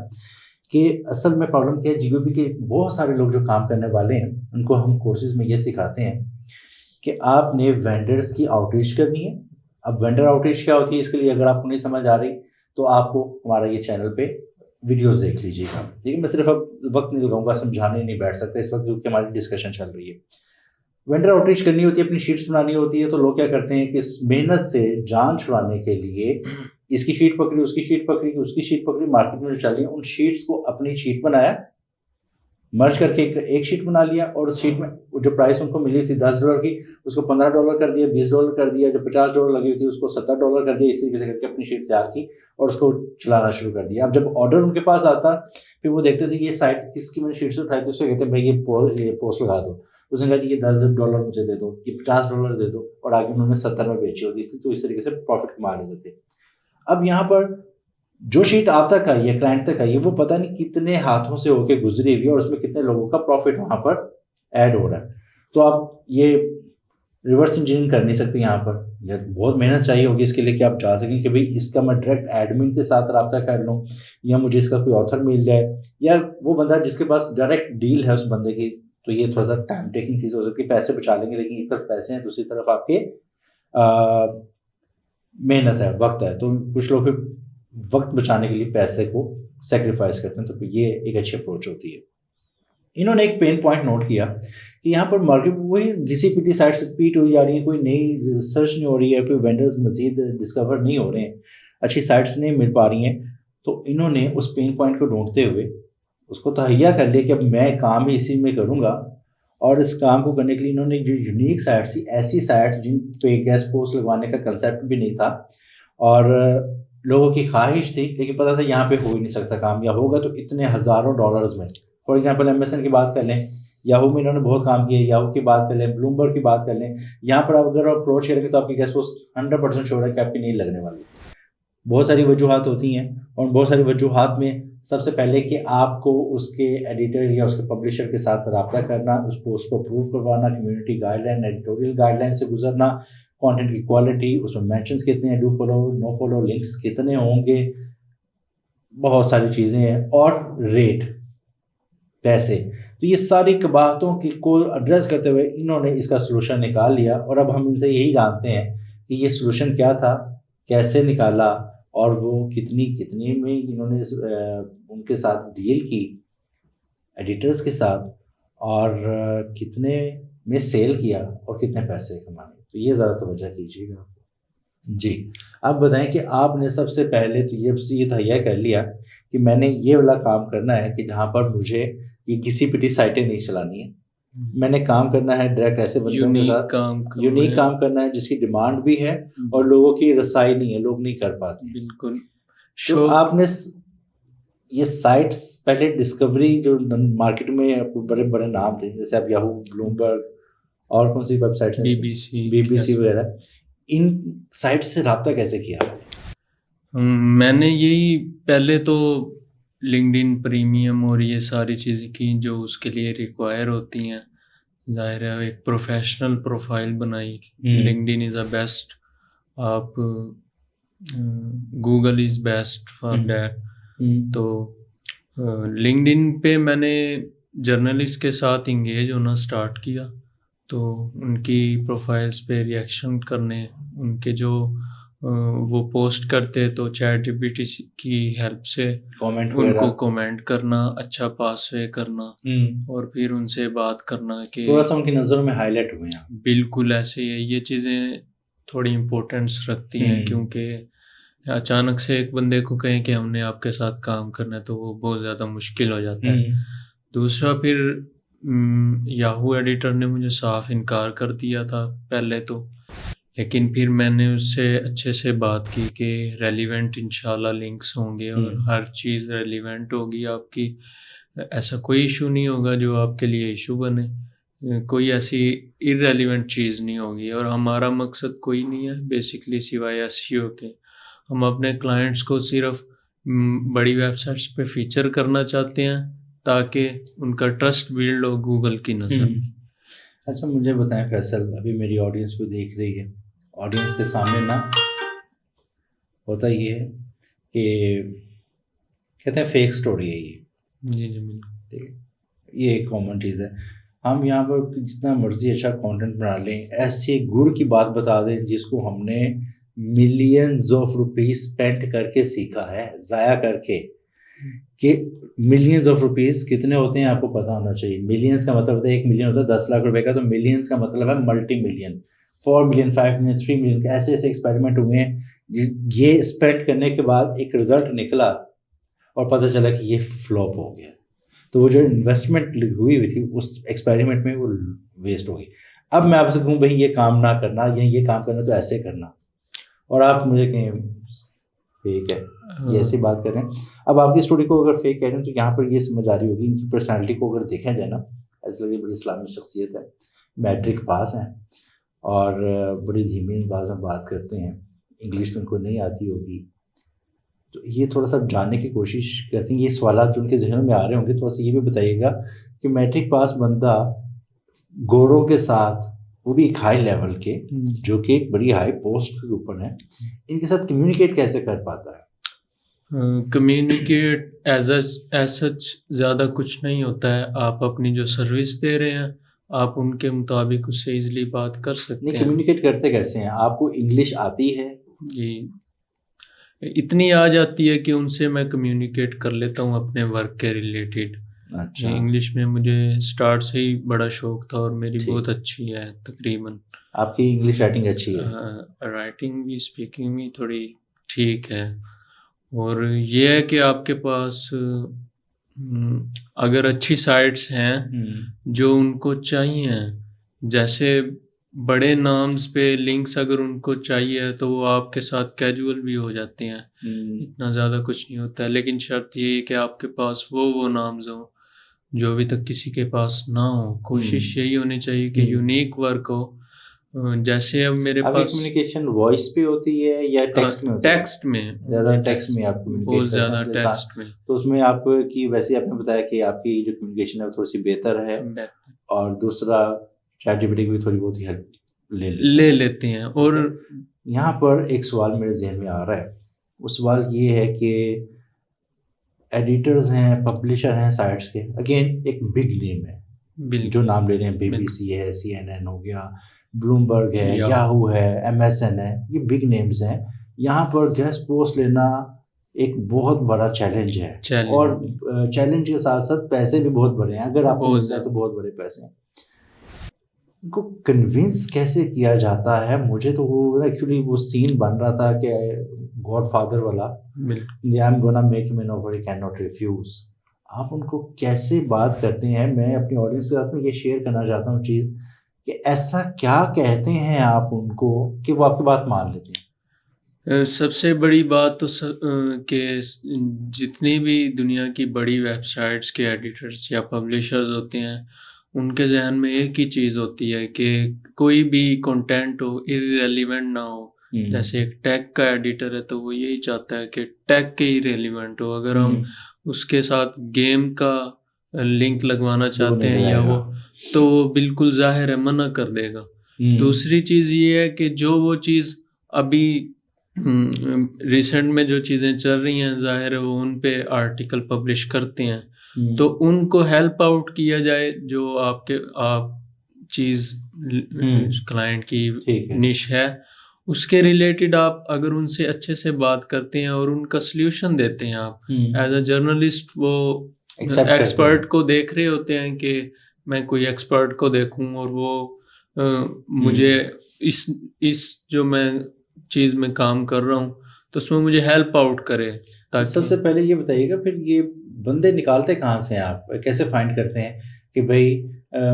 کہ اصل میں پرابلم کیا ہے. GBOB کے بہت سارے لوگ جو کام کرنے والے ہیں، ان کو ہم کورسز میں یہ سکھاتے ہیں کہ آپ نے وینڈرز کی آؤٹ ریچ کرنی ہے. اب وینڈر آؤٹ ریچ کیا ہوتی ہے، اس کے لیے اگر آپ کو نہیں سمجھ آ رہی تو آپ کو ہمارا یہ چینل پہ ویڈیوز دیکھ لیجیے گا. ٹھیک ہے، میں صرف اب وقت نہیں لگاؤں گا، سمجھانے نہیں بیٹھ سکتے اس وقت کیونکہ ہماری ڈسکشن چل رہی ہے. وینڈر آؤٹ ریچ کرنی ہوتی ہے، اپنی شیٹس بنانی ہوتی ہے. تو لوگ کیا کرتے ہیں کہ اس محنت سے جان چھڑانے کے لیے اس کی شیٹ پکڑی، اس کی شیٹ پکڑی، اس کی شیٹ پکڑی، مارکیٹ میں جو چل رہی ہے ان شیٹس کو اپنی شیٹ بنایا، مرج کر کے ایک شیٹ بنا لیا، اور اس شیٹ میں جو پرائس ان کو ملی تھی $10 کی، اس کو $15 کر دیا، $20 کر دیا، جو $50 لگی ہوئی تھی اس کو $70 کر دیا. اس طریقے سے کر کے اپنی شیٹ تیار کی اور اس کو چلانا شروع کر دیا. اب جب آرڈر ان کے پاس آتا، پھر وہ دیکھتے تھے کہ یہ سائٹ کس کی میں نے شیٹ سے اٹھائی تھی، اس کو کہتے ہیں بھائی یہ پوسٹ لگا دو. اس نے کہا کہ یہ $10 مجھے دے دو، یہ $50 دے دو، اور آگے انہوں نے 70 میں بیچی ہوتی تھی. تو اس طریقے سے پروفٹ کما لیتے تھے. اب یہاں پر جو شیٹ آپ تک آئی ہے، کلائنٹ تک آئی ہے، وہ پتہ نہیں کتنے ہاتھوں سے ہو کے گزری ہوئی ہے، اور اس میں کتنے لوگوں کا پروفٹ وہاں پر ایڈ ہو رہا ہے. تو آپ یہ ریورس انجینئرنگ کر نہیں سکتے. یہاں پر بہت محنت چاہیے ہوگی اس کے لیے کہ آپ جا سکیں کہ بھئی اس کا میں ڈائریکٹ ایڈمن کے ساتھ رابطہ کر لوں، یا مجھے اس کا کوئی آتھر مل جائے، یا وہ بندہ جس کے پاس ڈائریکٹ ڈیل ہے اس بندے کی. تو یہ تھوڑا سا ٹائم ٹیکنگ چیز ہو سکتی ہے. پیسے بچا لیں گے، لیکن ایک طرف پیسے ہیں، دوسری طرف آپ کے محنت ہے، وقت ہے. تو کچھ لوگ وقت بچانے کے لیے پیسے کو سیکریفائز کرتے ہیں. تو یہ ایک اچھی اپروچ ہوتی ہے. انہوں نے ایک پین پوائنٹ نوٹ کیا کہ یہاں پر مارکیٹ وہی GCPT سائٹ سے ریپیٹ ہوئی جا رہی ہے، کوئی نئی ریسرچ نہیں ہو رہی ہے، کوئی وینڈرز مزید ڈسکور نہیں ہو رہے ہیں، اچھی سائٹس نہیں مل پا رہی ہیں. تو انہوں نے اس پین پوائنٹ کو ڈھونڈتے ہوئے اس کو تہیا کر لیا کہ اب میں کام ہی اسی میں کروں گا. اور اس کام کو کرنے کے لیے انہوں نے جو یونیک سائٹس تھی، ایسی سائٹس جن پہ گیسٹ پوسٹ لگوانے کا کنسیپٹ بھی نہیں تھا، اور لوگوں کی خواہش تھی، لیکن پتہ تھا یہاں پہ ہو ہی نہیں سکتا کام، یا ہوگا تو اتنے ہزاروں ڈالرز میں. فار ایگزامپل MSN کی بات کر لیں، یاہو میں انہوں نے بہت کام کیا ہے، یاہو کی بات کر لیں، بلومبرگ کی بات کر لیں. یہاں پر اگر آپ اپروچ کریں گے تو آپ کی گیسٹ پوسٹ 100% شور ہے کہ آپ کی نہیں لگنے والی. بہت ساری وجوہات ہوتی ہیں، اور بہت ساری وجوہات میں سب سے پہلے کہ آپ کو اس کے ایڈیٹر یا اس کے پبلشر کے ساتھ رابطہ کرنا، اس پوسٹ کو اپروو کروانا، community guide line, editorial guide line سے گزرنا، کانٹینٹ کی کوالٹی، اس میں مینشنز کتنے ہیں، do follow no follow links کتنے ہوں گے، بہت ساری چیزیں ہیں، اور ریٹ، پیسے. تو یہ ساری باتوں کو ایڈریس کرتے ہوئے انہوں نے اس کا سلوشن نکال لیا. اور اب ہم ان سے یہی جانتے ہیں کہ یہ سلوشن کیا تھا، کیسے نکالا، اور وہ کتنی میں انہوں نے ان کے ساتھ ڈیل کی ایڈیٹرز کے ساتھ، اور کتنے میں سیل کیا، اور کتنے پیسے کمائے. تو یہ ذرا توجہ کیجیے گا. جی آپ بتائیں کہ آپ نے سب سے پہلے تو یہ تہیا کر لیا کہ میں نے یہ والا کام کرنا ہے کہ جہاں پر مجھے یہ GCPT سائٹیں نہیں چلانی ہیں، میں نے کام کرنا ہے ڈائریکٹ ایسے بندوں کے ساتھ، یونیک کام کرنا ہے جس کی ڈیمانڈ بھی ہے اور لوگوں کی رسائی نہیں ہے، لوگ نہیں کر پاتے. بالکل. تو آپ نے یہ سائٹس پہلے ڈسکوری جو مارکیٹ میں بڑے بڑے نام تھے جیسے آپ یاہو، بلومبرگ اور کون سی ویب سائٹس ہیں، BBC وغیرہ، ان سائٹ سے رابطہ کیسے کیا؟ میں نے یہی پہلے تو لنکڈ ان پریمیم اور یہ ساری چیزیں کی جو اس کے لیے ریکوائر ہوتی ہیں. ظاہر ہے ایک پروفیشنل پروفائل بنائی. LinkedIn is a best. آپ Google is best for that. تو لنکڈ ان پہ میں نے جرنلسٹ کے ساتھ انگیج ہونا سٹارٹ کیا. تو ان کی پروفائلز پہ ریئیکشن کرنے، ان کے جو وہ پوسٹ کرتے تو چیٹ جی پی ٹی کی ہیلپ سے ان کو کومنٹ کرنا، اچھا پاس وے کرنا اور پھر ان سے بات کرنا کہ تھوڑا سا ان کی نظروں میں ہائی لائٹ ہوئے ہیں. بالکل ایسے ہی ہے. یہ چیزیں تھوڑی امپورٹنس رکھتی ہیں کیونکہ اچانک سے ایک بندے کو کہیں کہ ہم نے آپ کے ساتھ کام کرنا ہے تو وہ بہت زیادہ مشکل ہو جاتا ہے. دوسرا پھر یاہو ایڈیٹر نے مجھے صاف انکار کر دیا تھا پہلے تو، لیکن پھر میں نے اس سے اچھے سے بات کی کہ ریلیونٹ انشاءاللہ لنکس ہوں گے اور ہر چیز ریلیونٹ ہوگی آپ کی. ایسا کوئی ایشو نہیں ہوگا جو آپ کے لیے ایشو بنے، کوئی ایسی ارریلیونٹ چیز نہیں ہوگی. اور ہمارا مقصد کوئی نہیں ہے بیسکلی سوائے SEO کے. ہم اپنے کلائنٹس کو صرف بڑی ویب سائٹس پہ فیچر کرنا چاہتے ہیں تاکہ ان کا ٹرسٹ بلڈ ہو گوگل کی نظر میں. اچھا مجھے بتائیں فیصل، ابھی میری آڈینس کو دیکھ رہی ہے، آڈینس کے سامنے نا ہوتا یہ ہے کہ کہتے ہیں فیک سٹوری ہے یہ. جی بالکل. یہ ایک کامن چیز ہے. ہم یہاں پر جتنا مرضی اچھا کانٹینٹ بنا لیں، ایسے گڑ کی بات بتا دیں جس کو ہم نے ملینز آف روپیز اسپینڈ کر کے سیکھا ہے، ضائع کر کے. کہ ملینز آف روپیز کتنے ہوتے ہیں آپ کو پتہ ہونا چاہیے. ملینز کا مطلب ہوتا ہے 1 ملین ہوتا ہے 10 لاکھ روپے کا، تو ملینز کا مطلب ہے multi million, 4 million, 5 million, 3 million. ایسے ایسے ایکسپیریمنٹ ہوئے ہیں. یہ اسپینڈ کرنے کے بعد ایک رزلٹ نکلا اور پتہ چلا کہ یہ فلاپ ہو گیا. تو وہ جو انویسٹمنٹ ہوئی تھی اس ایکسپیریمنٹ میں وہ ویسٹ ہو گئی. اب میں آپ سے کہوں بھائی یہ کام نہ کرنا یا یہ کام کرنا تو ایسے کرنا، اور آپ مجھے کہیں فیک ہے، یہ ایسی بات کر رہے ہیں. اب آپ کی اسٹوری کو اگر فیک کہہ رہے ہیں تو یہاں پر یہ سمجھ آ رہی ہوگی ان کی پرسنالٹی کو اگر دیکھا جائے نا، ایسا لگے بڑی اسلامی شخصیت ہے، میٹرک پاس ہیں اور بڑی دھیمی انداز میں بات کرتے ہیں، انگلش تو ان کو نہیں آتی ہوگی. تو یہ تھوڑا سا جاننے کی کوشش کرتے ہیں. یہ سوالات جو ان کے ذہنوں میں آ رہے ہوں گے تھوڑا سا یہ بھی بتائیے گا کہ میٹرک پاس بندہ گوروں کے ساتھ، وہ بھی ایک ہائی لیول کے جو کہ ایک بڑی ہائی پوسٹ کے اوپر ہیں، ان کے ساتھ کمیونیکیٹ کیسے کر پاتا ہے؟ کمیونیکیٹ ایز سچ زیادہ کچھ نہیں ہوتا ہے. آپ اپنی جو سروس دے رہے ہیں آپ ان کے مطابق اس سے ایزیلی بات کر سکتے ہیں. کمیونیکیٹ کرتے کیسے ہیں؟ آپ کو انگلش آتی ہے؟ جی اتنی آ جاتی ہے کہ ان سے میں کمیونیکیٹ کر لیتا ہوں اپنے ورک کے ریلیٹڈ. اچھا. انگلش میں مجھے سٹارٹ سے ہی بڑا شوق تھا اور میری بہت اچھی ہے. تقریباً آپ کی انگلش رائٹنگ اچھی ہے؟ رائٹنگ بھی اسپیکنگ بھی تھوڑی ٹھیک ہے. اور یہ ہے کہ آپ کے پاس اگر اچھی سائٹس ہیں جو ان کو چاہیے، جیسے بڑے نامز پہ لنکس اگر ان کو چاہیے تو وہ آپ کے ساتھ کیجول بھی ہو جاتے ہیں، اتنا زیادہ کچھ نہیں ہوتا ہے. لیکن شرط یہ ہے کہ آپ کے پاس وہ نامز ہوں جو ابھی تک کسی کے پاس نہ ہو. کوشش یہی ہونی چاہیے کہ یونیک ورک ہو. جیسے اب میرے پاس کمیونیکیشن وائس پہ ہوتی ہے یا ٹیکسٹ میں؟ ٹیکسٹ میں زیادہ ٹیکسٹ میں آپ بہت زیادہ ٹیکسٹ میں. تو اس میں آپ کی ویسے آپ نے بتایا کہ آپ کی جو کمیونیکیشن ہے وہ تھوڑی سی بہتر ہے، اور دوسرا چیٹ جی پی ٹی کی بھی تھوڑی بہت ہی ہیلپ لے لیتے ہیں. اور یہاں پر ایک سوال میرے ذہن میں آ رہا ہے. وہ سوال یہ ہے کہ ایڈیٹرز ہیں، پبلشر ہیں سائٹس کے، اگین ایک بگ نیم ہے جو نام لے رہے ہیں، BBC ہے، CNN ہو گیا، بلومبرگ ہے، یاہو ہے، MSN ہے، یہ بگ نیمز ہیں. یہاں پر گیسٹ پوسٹ لینا ایک بہت بڑا چیلنج ہے، اور چیلنج کے ساتھ ساتھ پیسے بھی بہت بڑے ہیں. اگر آپ کو ملتا ہے تو بہت بڑے پیسے ہیں. ان کو کنونس کیسے کیا جاتا ہے؟ مجھے تو وہ ایکچولی وہ سین بن رہا تھا کہ گاڈ فادر والا، I am gonna make him an offer he can not refuse. آپ ان کو کیسے بات کرتے ہیں؟ میں اپنی آڈینس کے ساتھ یہ شیئر کرنا چاہتا ہوں چیز کہ ایسا کیا کہتے ہیں آپ ان کو کہ وہ آپ کی بات مان لیتے ہیں؟ سب سے بڑی بات تو کہ جتنی بھی دنیا کی بڑی ویب سائٹس کے ایڈیٹرز یا پبلشرز ہوتے ہیں ان کے ذہن میں ایک ہی چیز ہوتی ہے کہ کوئی بھی کنٹینٹ ہو ارریلیونٹ نہ ہو. جیسے ایک ٹیک کا ایڈیٹر ہے تو وہ یہی چاہتا ہے کہ ٹیک کے ہی ریلیونٹ ہو. اگر ہم اس کے ساتھ گیم کا لنک لگوانا چاہتے ہیں یا وہ تو وہ بالکل ظاہر ہے منع کر دے گا. دوسری چیز یہ ہے کہ جو وہ چیز ابھی ریسنٹ میں جو چیزیں چل رہی ہیں ظاہر ہے وہ ان پہ آرٹیکل پبلش کرتے ہیں تو ان کو ہیلپ آؤٹ کیا جائے جو آپ چیز کلائنٹ کی نش ہے اس کے ریلیٹڈ آپ اگر ان سے اچھے سے بات کرتے ہیں اور ان کا سلیوشن دیتے ہیں آپ ایز اے جرنلسٹ وہ ایکسپرٹ کو دیکھ رہے ہوتے ہیں کہ میں کوئی ایکسپرٹ کو دیکھوں اور وہ مجھے اس جو میں چیز میں کام کر رہا ہوں تو اس میں مجھے ہیلپ آؤٹ کرے. سب سے پہلے یہ بتائیے گا پھر یہ بندے نکالتے کہاں سے ہیں؟ آپ کیسے فائنڈ کرتے ہیں کہ بھائی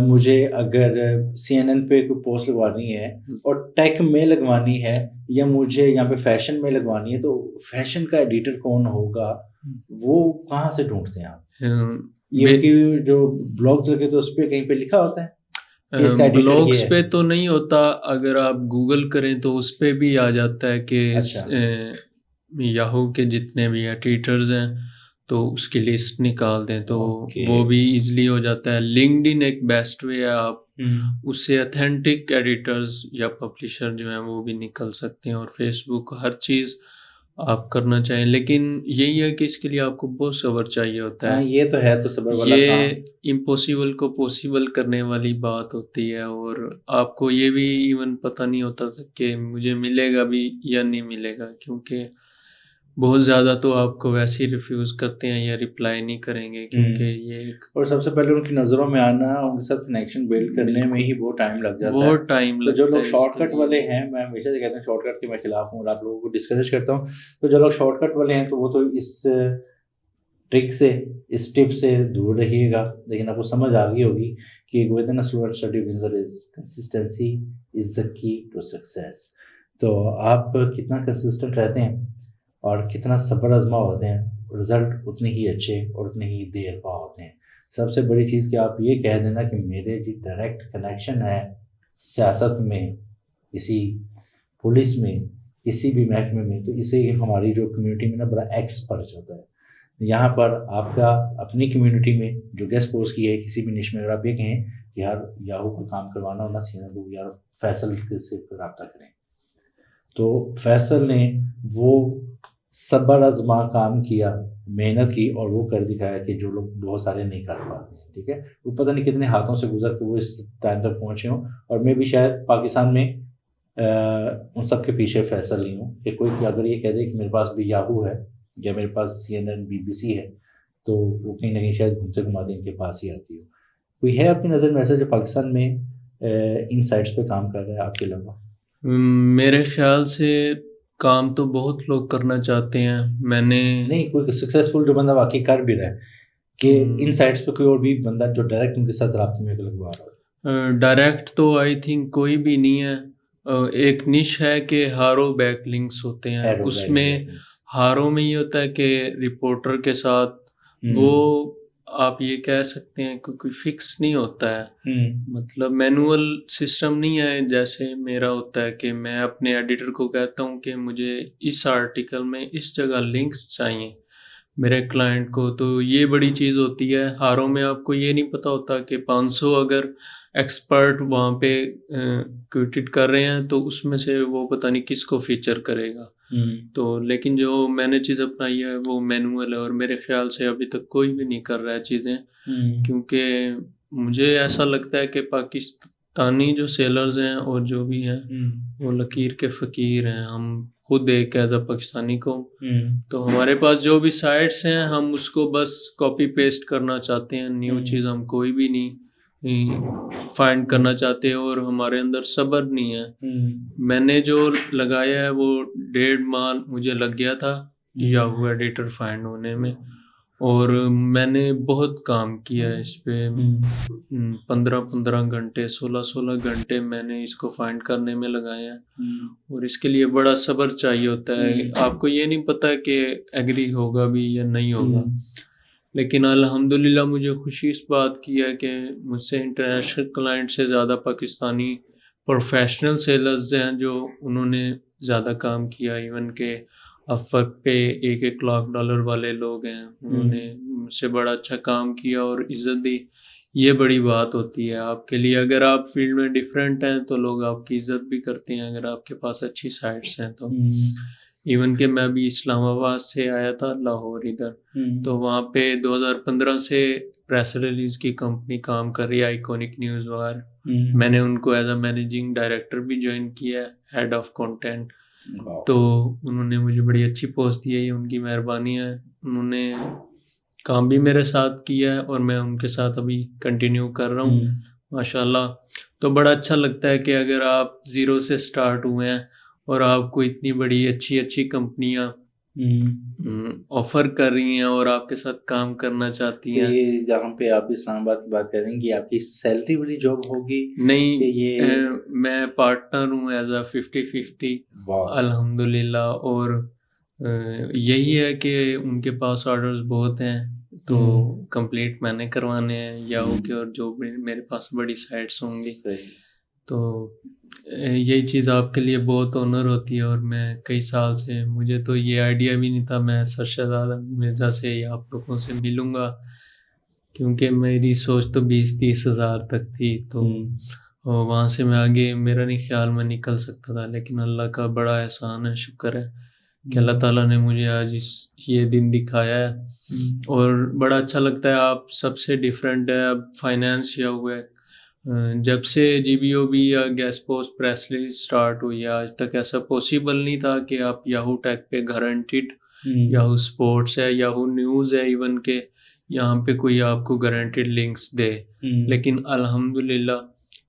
مجھے اگر CNN پہ کوئی پوسٹ لگوانی ہے اور ٹیک میں لگوانی ہے یا مجھے یہاں پہ فیشن میں لگوانی ہے تو فیشن کا ایڈیٹر کون ہوگا وہ کہاں سے ڈھونڈتے ہیں آپ؟ یہ جو بلاگز لگے تو اس پہ کہیں پہ لکھا ہوتا ہے؟ بلاگس پہ تو نہیں ہوتا. اگر آپ گوگل کریں تو اس پہ بھی آ جاتا ہے کہ یاہو کے جتنے بھی ایڈیٹرز ہیں تو اس کی لسٹ نکال دیں تو وہ بھی ایزلی ہو جاتا ہے. لنکڈ ان ایک بیسٹ وے ہے, آپ اس سے اتھینٹک ایڈیٹرز یا پبلشر جو ہیں وہ بھی نکل سکتے ہیں. اور فیس بک ہر چیز آپ کرنا چاہیں لیکن یہی ہے کہ اس کے لیے آپ کو بہت صبر چاہیے ہوتا ہے. یہ تو ہے تو صبر والا یہ امپاسبل کو پاسبل کرنے والی بات ہوتی ہے اور آپ کو یہ بھی ایون پتہ نہیں ہوتا کہ مجھے ملے گا بھی یا نہیں ملے گا کیونکہ بہت زیادہ تو آپ کو ویسے ہی ریفیوز کرتے ہیں یا رپلائی نہیں کریں گے کیونکہ یہ اور سب سے پہلے ان کی نظروں میں آنا ان کے ساتھ کنیکشن بلڈ کرنے میں ہی بہت ٹائم لگ جاتا ہے. بہت ٹائم لگتا ہے. جو لوگ شارٹ کٹ والے ہیں, میں ہمیشہ سے کہتا ہوں شارٹ کٹ کے میں خلاف ہوں اور آپ لوگوں کو ڈسکریج کرتا ہوں, تو جو لوگ شارٹ کٹ والے ہیں تو وہ تو اس ٹرک سے اس ٹپ سے دور رہیے گا. لیکن آپ کو سمجھ آ گئی ہوگی کہ within a slow and steady wins is consistency is the key to success. تو آپ کتنا کنسسٹنٹ رہتے ہیں اور کتنا صبر آزما ہوتے ہیں رزلٹ اتنے ہی اچھے اور اتنے ہی دیر پا ہوتے ہیں. سب سے بڑی چیز کہ آپ یہ کہہ دینا کہ میرے جی ڈائریکٹ کنیکشن ہے سیاست میں, کسی پولیس میں, کسی بھی محکمے میں, تو اسے ہماری جو کمیونٹی میں نا بڑا ایکسپرٹ ہوتا ہے. یہاں پر آپ کا اپنی کمیونٹی میں جو گیسٹ پوسٹ کی ہے کسی بھی نش میں, اگر آپ یہ کہیں کہ یار یاہو کا کام کروانا ہونا CNN کو یار فیصل سے رابطہ کریں, تو فیصل نے وہ صبر آزما کام کیا, محنت کی اور وہ کر دکھایا کہ جو لوگ بہت سارے نہیں کر پاتے ہیں. ٹھیک ہے, وہ پتہ نہیں کتنے ہاتھوں سے گزر کے وہ اس ٹائم تک پہنچے ہوں. اور میں بھی شاید پاکستان میں ان سب کے پیچھے فیصل نہیں ہوں کہ کوئی اگر یہ کہہ دے کہ میرے پاس بھی یاہو ہے یا میرے پاس CNN BBC ہے تو وہ کہیں نہ کہیں شاید گھومتے گھماتے ان کے پاس ہی آتی ہو. کوئی ہے آپ کی نظر میں ایسا جو پاکستان میں ان سائٹس پہ کام کر رہا ہے آپ کے علاوہ؟ میرے خیال سے کام تو بہت لوگ کرنا چاہتے ہیں. میں نے نہیں کوئی سکسیزفل جو بندہ واقعی کر بھی رہا ہے کہ ان سائٹس پہ کوئی اور بھی بندہ جو ڈائریکٹ ان کے ساتھ رابطے میں لگوا رہا ہو؟ ڈائریکٹ تو آئی تھنک کوئی بھی نہیں ہے. ایک نش ہے کہ ہارو بیک لنکس ہوتے ہیں, اس میں ہارو میں یہ ہوتا ہے کہ رپورٹر کے ساتھ وہ آپ یہ کہہ سکتے ہیں کہ کوئی فکس نہیں ہوتا ہے, مطلب مینول سسٹم نہیں ہے جیسے میرا ہوتا ہے کہ میں اپنے ایڈیٹر کو کہتا ہوں کہ مجھے اس آرٹیکل میں اس جگہ لنکس چاہیے میرے کلائنٹ کو. تو یہ بڑی چیز ہوتی ہے. ہارو میں آپ کو یہ نہیں پتہ ہوتا کہ 500 اگر ایکسپرٹ وہاں پہ کوئٹڈ کر رہے ہیں تو اس میں سے وہ پتہ نہیں کس کو فیچر کرے گا. تو لیکن جو میں نے چیز اپنائی ہے وہ مینول ہے اور میرے خیال سے ابھی تک کوئی بھی نہیں کر رہا ہے چیزیں, کیونکہ مجھے ایسا لگتا ہے کہ پاکستانی جو سیلرز ہیں اور جو بھی ہیں وہ لکیر کے فقیر ہیں. ہم خود ایک ایز اے پاکستانی کو تو ہمارے پاس جو بھی سائٹس ہیں ہم اس کو بس کاپی پیسٹ کرنا چاہتے ہیں. نیو چیز ہم کوئی بھی نہیں فائنڈ کرنا چاہتے اور ہمارے اندر صبر نہیں ہے. میں نے جو لگایا ہے وہ 1.5 ماہ مجھے لگ گیا تھا یاہو ایڈیٹر فائنڈ ہونے میں, اور میں نے بہت کام کیا ہے اس پہ، 15 گھنٹے 16 گھنٹے میں نے اس کو فائنڈ کرنے میں لگایا ہے، اور اس کے لیے بڑا صبر چاہیے ہوتا ہے. آپ کو یہ نہیں پتا کہ ایگری ہوگا بھی یا نہیں ہوگا، لیکن الحمدللہ مجھے خوشی اس بات کی ہے کہ مجھ سے انٹرنیشنل کلائنٹ سے زیادہ پاکستانی پروفیشنل سیلرز ہیں جو انہوں نے زیادہ کام کیا. ایون کہ افق پہ $1 والے لوگ ہیں، انہوں نے مجھ سے بڑا اچھا کام کیا اور عزت دی. یہ بڑی بات ہوتی ہے آپ کے لیے. اگر آپ فیلڈ میں ڈیفرنٹ ہیں تو لوگ آپ کی عزت بھی کرتے ہیں اگر آپ کے پاس اچھی سائٹس ہیں تو. ایون کہ میں بھی اسلام آباد سے آیا تھا لاہور ادھر، تو وہاں پہ 2015 سے پریس ریلیز کی کمپنی کام کر رہی ہے آئیکونک نیوز وار. میں نے ان کو ایز اے مینیجنگ ڈائریکٹر بھی جوائن کیا ہے، ہیڈ آف کنٹینٹ. تو انہوں نے مجھے بڑی اچھی پوسٹ دی ہے، یہ ان کی مہربانی ہے. انہوں نے کام بھی میرے ساتھ کیا ہے اور میں ان کے ساتھ ابھی کنٹینیو کر رہا ہوں ماشاء اللہ. تو بڑا اچھا لگتا ہے کہ اگر آپ زیرو سے سٹارٹ ہوئے ہیں اور آپ کو اتنی بڑی اچھی کمپنیاں آفر کر رہی ہیں اور آپ کے ساتھ کام کرنا چاہتی ہیں. یہ جہاں پہ آپ اسلام آباد کی بات کریں گے، آپ کی سیلری والی جاب ہوگی؟ نہیں، یہ میں پارٹنر ہوں ایز اے 50-50 الحمدللہ. اور یہی ہے کہ ان کے پاس آرڈرز بہت ہیں تو کمپلیٹ میں نے کروانے ہیں یاہو کے، اور جو میرے پاس بڑی سائٹس ہوں گی. تو یہی چیز آپ کے لیے بہت آنر ہوتی ہے. اور میں کئی سال سے، مجھے تو یہ آئیڈیا بھی نہیں تھا میں سر شہزاد مرزا سے یا آپ لوگوں سے ملوں گا، کیونکہ میری سوچ تو 20-30 ہزار تک تھی. تو وہاں سے میں آگے میرا نہیں خیال میں نکل سکتا تھا، لیکن اللہ کا بڑا احسان ہے، شکر ہے کہ اللہ تعالیٰ نے مجھے آج یہ دن دکھایا ہے. اور بڑا اچھا لگتا ہے. آپ سب سے ڈیفرنٹ ہے. اب فائنانس یا ہوا ہے، جب سے GBOB یا guest post press release start ہوئی ہے آج تک ایسا پاسبل نہیں تھا کہ آپ یاہو ٹیک پہ گارنٹیڈ، یاہو اسپورٹس ہے، یاہو نیوز ہے، ایون کہ یہاں پہ کوئی آپ کو گارنٹیڈ لنکس دے. لیکن الحمدللہ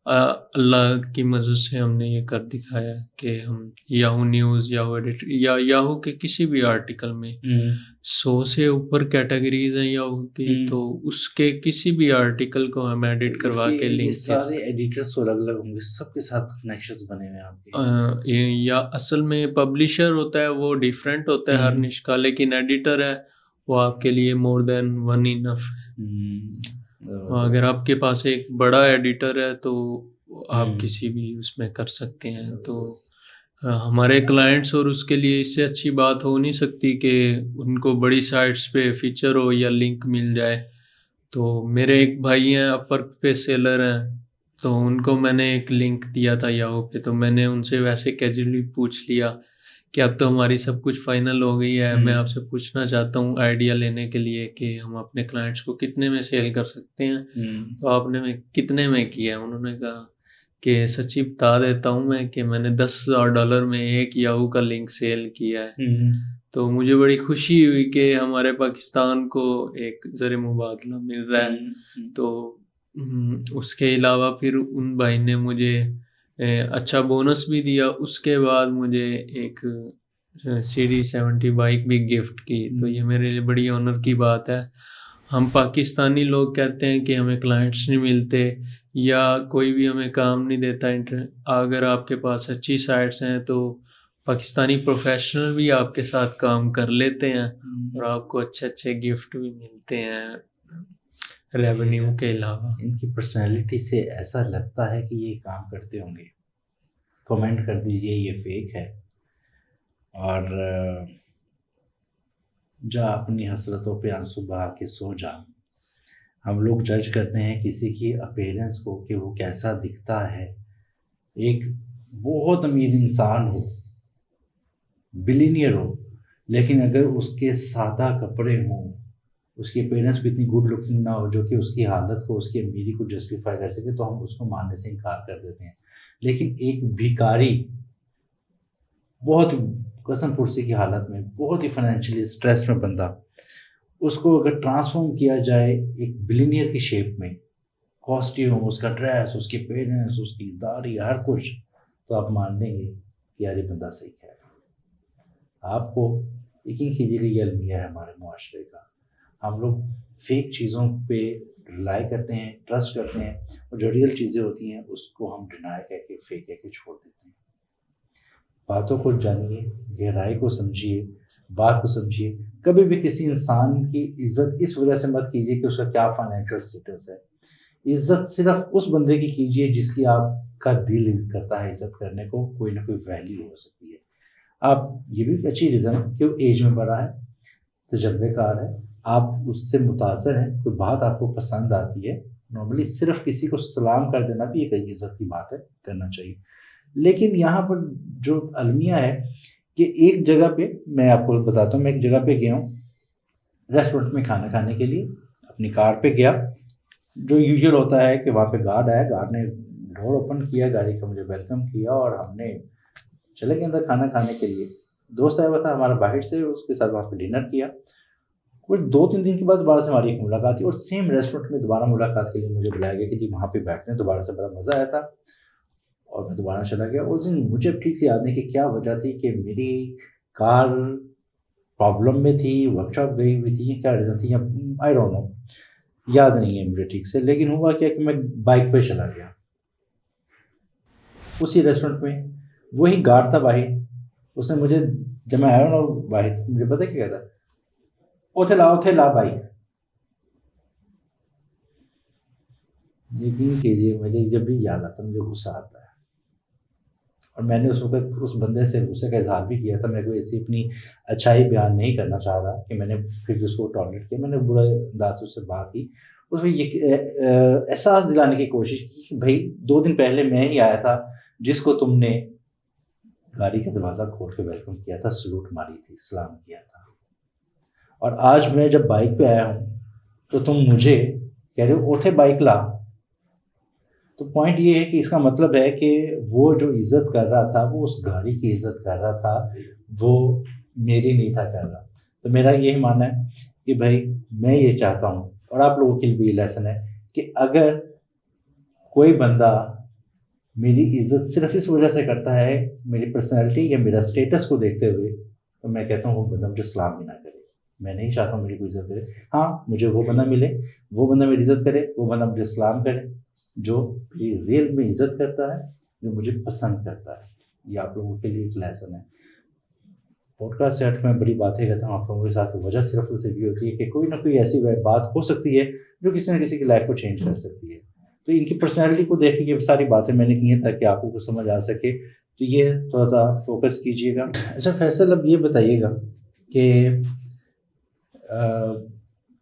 اللہ کی مدد سے ہم نے یہ کر دکھایا کہ ہم یاہو نیوز، یاہو ایڈیٹر یا یاہو کے کسی بھی آرٹیکل میں 100 سے اوپر کیٹیگریز ہیں یاہو کی، تو اس کے کسی بھی آرٹیکل کو ہم ایڈٹ کروا کے لنک دے سکتے. سارے ایڈیٹرز الگ الگ ہوں گے، سب کے ساتھ کنیکشنز بنے ہوئے ہیں آپ کے؟ یا اصل میں پبلشر ہوتا ہے وہ ڈیفرنٹ ہوتا ہے ہر نش کا، لیکن ایڈیٹر ہے وہ آپ کے لیے مور دین ون انف ہے. اگر آپ کے پاس ایک بڑا ایڈیٹر ہے تو آپ کسی بھی اس میں کر سکتے ہیں. تو ہمارے کلائنٹس، اور اس کے لیے اس سے اچھی بات ہو نہیں سکتی کہ ان کو بڑی سائٹس پہ فیچر ہو یا لنک مل جائے. تو میرے ایک بھائی ہیں افرق پہ سیلر ہیں، تو ان کو میں نے ایک لنک دیا تھا یاہو پہ. تو میں نے ان سے ویسے کیجولی پوچھ لیا کہ اب تو ہماری سب کچھ فائنل ہو گئی ہے، میں آپ سے پوچھنا چاہتا ہوں آئیڈیا لینے کے لیے کہ ہم اپنے کلائنٹس کو کتنے میں سیل کر سکتے ہیں. تو آپ نے کتنے میں کیا؟ انہوں نے کہا کہ سچی بتا دیتا ہوں میں کہ میں نے $10,000 میں ایک یاہو کا لنک سیل کیا ہے. تو مجھے بڑی خوشی ہوئی کہ ہمارے پاکستان کو ایک زر مبادلہ مل رہا ہے. تو اس کے علاوہ پھر ان بھائی نے مجھے اچھا بونس بھی دیا. اس کے بعد مجھے ایک CD70 بائک بھی گفٹ کی. تو یہ میرے لیے بڑی آنر کی بات ہے. ہم پاکستانی لوگ کہتے ہیں کہ ہمیں کلائنٹس نہیں ملتے یا کوئی بھی ہمیں کام نہیں دیتا. اگر آپ کے پاس اچھی سائٹس ہیں تو پاکستانی پروفیشنل بھی آپ کے ساتھ کام کر لیتے ہیں اور آپ کو اچھے گفٹ بھی ملتے ہیں ریونیو کے علاوہ. ان کی پرسنالٹی سے ایسا لگتا ہے کہ یہ کام کرتے ہوں گے. کمنٹ کر دیجئے یہ فیک ہے. اور جا اپنی حسرتوں پہ آنسو بہا کے سو جا. ہم لوگ جج کرتے ہیں کسی کی اپیرنس کو کہ وہ کیسا دکھتا ہے. ایک بہت امیر انسان ہو، بلینئر ہو، لیکن اگر اس کے سادہ کپڑے ہوں، اس کی اپیرنس بھی اتنی گڈ لکنگ نہ ہو جو کہ اس کی حالت کو، اس کی امیری کو جسٹیفائی کر سکے، تو ہم اس کو ماننے سے انکار کر دیتے ہیں. لیکن ایک بھیکاری، بہت قسم پرسی کی حالت میں، بہت ہی فائنینشلی اسٹریس میں بندہ، اس کو اگر ٹرانسفارم کیا جائے ایک بلینئر کی شیپ میں، کاسٹیوم، اس کا ڈریس، اس کی اپیرنس، اس کی داڑھی، ہر کچھ، تو آپ مان لیں گے کہ یار یہ بندہ صحیح ہے. آپ کو یقین کیجیے کہ یہ المیہ ہے ہمارے معاشرے کا. ہم لوگ فیک چیزوں پہ ریلائی کرتے ہیں، ٹرسٹ کرتے ہیں، اور جو ریئل چیزیں ہوتی ہیں اس کو ہم ڈینائی کر کے فیک کر کے چھوڑ دیتے ہیں۔ باتوں کو جانیے، گہرائی کو سمجھیے، بات کو سمجھیے۔ کبھی بھی کسی انسان کی عزت اس وجہ سے مت کیجیے کہ اس کا کیا فائنینشیل اسٹیٹس ہے۔ عزت صرف اس بندے کی کیجیے جس کی آپ کا دل کرتا ہے عزت کرنے کو، کوئی نہ کوئی ویلیو ہو سکتی ہے۔ آپ یہ بھی اچھی ریزن ہے کہ وہ ایج میں بڑا ہے، تجربے کار ہے، آپ اس سے متاثر ہیں، کوئی بات آپ کو پسند آتی ہے۔ نارملی صرف کسی کو سلام کر دینا بھی ایک عزت کی بات ہے، کرنا چاہیے۔ لیکن یہاں پر جو المیہ ہے کہ ایک جگہ پہ میں آپ کو بتاتا ہوں، میں ایک جگہ پہ گیا ہوں ریسٹورنٹ میں کھانا کھانے کے لیے، اپنی کار پہ گیا۔ جو یوزول ہوتا ہے کہ وہاں پہ گارڈ آیا، گارڈ نے ڈور اوپن کیا، گاڑی کا مجھے ویلکم کیا، اور ہم نے چلے گئے اندر کھانا کھانے کے لیے۔ دوست آیا ہوا تھا ہمارا باہر سے، اس کے ساتھ وہاں پہ ڈنر کیا۔ کچھ 2-3 دن کے بعد دوبارہ سے ہماری ایک ملاقات ہوئی، اور سیم ریسٹورنٹ میں دوبارہ ملاقات کے لیے مجھے بلایا گیا کہ جی وہاں پہ بیٹھتے ہیں۔ دوبارہ سے بڑا مزہ آیا تھا اور میں دوبارہ چلا گیا۔ اس دن مجھے ٹھیک سے یاد نہیں کہ کیا وجہ تھی کہ میری کار پرابلم میں تھی، ورک شاپ گئی ہوئی تھی، کیا ریزن تھی، آئی ڈونٹ نو، یاد نہیں ہے مجھے ٹھیک سے۔ لیکن ہوا کیا کہ میں بائک پہ چلا گیا اسی ریسٹورنٹ میں، وہی گارڈ تھا باہر۔ اس نے مجھے، جب میں آیا نا باہر، مجھے پتہ کیا کہتا، اوتھے لا بائک۔ یقین کیجیے مجھے جب بھی یاد آتا مجھے غصہ آتا ہے، اور میں نے اس وقت اس بندے سے غصے کا اظہار بھی کیا تھا۔ میں کوئی ایسی اپنی اچھائی بیان نہیں کرنا چاہ رہا کہ میں نے پھر اس کو ٹالریٹ کیا، میں نے برے انداز سے اس سے بات کی، اس میں یہ احساس دلانے کی کوشش کی کہ بھائی 2 دن پہلے میں ہی آیا تھا جس کو تم نے گاڑی کا دروازہ کھول کے ویلکم کیا تھا، سلوٹ ماری تھی، سلام کیا تھا، اور آج میں جب بائک پہ آیا ہوں تو تم مجھے کہہ رہے ہو اوتھے بائک لا۔ تو پوائنٹ یہ ہے کہ اس کا مطلب ہے کہ وہ جو عزت کر رہا تھا وہ اس گاڑی کی عزت کر رہا تھا، وہ میری نہیں تھا کر رہا۔ تو میرا یہی ماننا ہے کہ بھائی میں یہ چاہتا ہوں، اور آپ لوگوں کے لیے بھی یہ لیسن ہے کہ اگر کوئی بندہ میری عزت صرف اس وجہ سے کرتا ہے میری پرسنالٹی یا میرا اسٹیٹس کو دیکھتے ہوئے، تو میں کہتا ہوں وہ بندہ مجھے سلام بھی نہ کرے۔ میں نہیں چاہتا ہوں میری کوئی عزت کرے۔ ہاں مجھے وہ بندہ ملے، وہ بندہ میری عزت کرے، وہ بندہ مجھے سلام کرے جو ریئل میں عزت کرتا ہے، جو مجھے پسند کرتا ہے۔ یہ آپ لوگوں کے لیے ایک لیسن ہے۔ پوڈ کاسٹ سے ہٹ کے میں بڑی باتیں کرتا ہوں آپ لوگوں کے ساتھ، وجہ صرف اسے بھی ہوتی ہے کہ کوئی نہ کوئی ایسی بات ہو سکتی ہے جو کسی نہ کسی کی لائف کو چینج کر سکتی ہے۔ تو ان کی پرسنالٹی کو دیکھ کے یہ ساری باتیں میں نے کی ہیں تاکہ آپ کو سمجھ آ سکے، تو یہ تھوڑا سا فوکس کیجیے گا۔ اچھا فیصل، اب یہ بتائیے گا کہ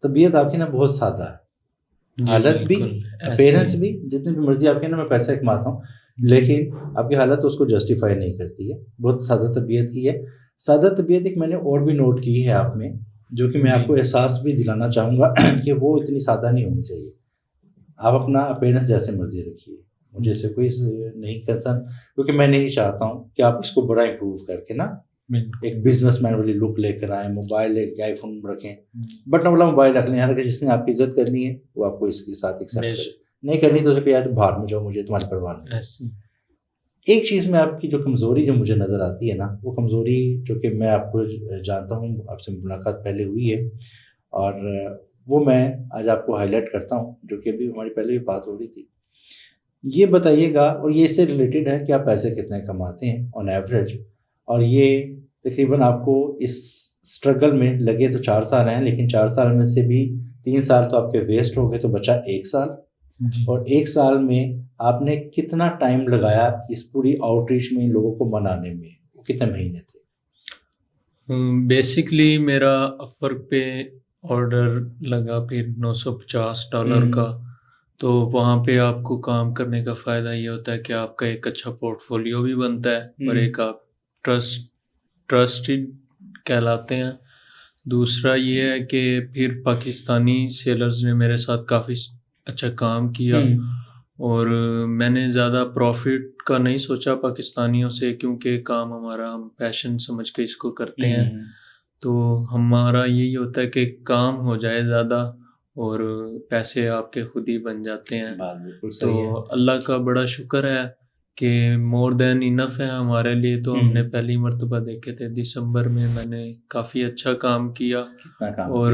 طبیعت آپ کی نا بہت سادہ ہے، حالت بھی، اپیرنس بھی، جتنے بھی مرضی آپ کے نا میں پیسہ کماتا ہوں، لیکن آپ کی حالت اس کو جسٹیفائی نہیں کرتی ہے، بہت سادہ طبیعت کی ہے۔ سادہ طبیعت ایک میں نے اور بھی نوٹ کی ہے آپ میں، جو کہ میں آپ کو احساس بھی دلانا چاہوں گا کہ وہ اتنی سادہ نہیں ہونی چاہیے۔ آپ اپنا اپیرنس جیسے مرضی رکھیے، مجھے اسے کوئی نہیں کنسرن، کیونکہ میں نہیں چاہتا ہوں کہ آپ اس کو بڑا امپروو کر کے نا ایک بزنس مین والی لک لے کر آئیں، موبائل ایک آئی فون رکھیں، بٹن والا موبائل رکھ لیں، حالانکہ جس نے آپ کی عزت کرنی ہے وہ آپ کو اس کے ساتھ ایکسیپٹ کرے، نہیں کرنی تو اسے کہ یار باہر میں جاؤ، مجھے تمہاری پرواہ نہیں۔ ایک چیز میں آپ کی جو کمزوری جو مجھے نظر آتی ہے نا، وہ کمزوری جو کہ میں آپ کو جانتا ہوں، آپ سے ملاقات پہلے ہوئی ہے، اور وہ میں آج آپ کو ہائی لائٹ کرتا ہوں، جو کہ ابھی ہماری پہلے بھی بات ہو رہی تھی۔ یہ بتائیے گا، اور یہ اس سے ریلیٹڈ ہے کہ آپ پیسے کتنے کماتے ہیں آن ایوریج، اور یہ تقریباً آپ کو اس اسٹرگل میں لگے تو 4 سال ہیں، لیکن 4 سال میں سے بھی 3 سال تو آپ کے ویسٹ ہو گئے، تو بچا 1 سال، اور 1 سال میں آپ نے کتنا ٹائم لگایا اس پوری آؤٹ ریچ میں لوگوں کو منانے میں؟ وہ کتنے مہینے تھے؟ بیسکلی میرا افورک پہ آرڈر لگا پھر $950 کا، تو وہاں پہ آپ کو کام کرنے کا فائدہ یہ ہوتا ہے کہ آپ کا ایک اچھا پورٹ فولیو بھی بنتا ہے، اور ایک آپ ٹرسٹڈ کہلاتے ہیں۔ دوسرا یہ ہے کہ پھر پاکستانی سیلرز نے میرے ساتھ کافی اچھا کام کیا، اور میں نے زیادہ پروفٹ کا نہیں سوچا پاکستانیوں سے، کیونکہ کام ہمارا ہم پیشن سمجھ کے اس کو کرتے ہیں، تو ہمارا یہی ہوتا ہے کہ کام ہو جائے زیادہ اور پیسے آپ کے خود ہی بن جاتے ہیں۔ تو اللہ کا بڑا شکر ہے کہ مور دین انف ہے ہمارے لیے۔ تو ہم نے پہلی مرتبہ دیکھے تھے دسمبر میں، میں نے کافی اچھا کام کیا، اور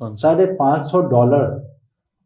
$550,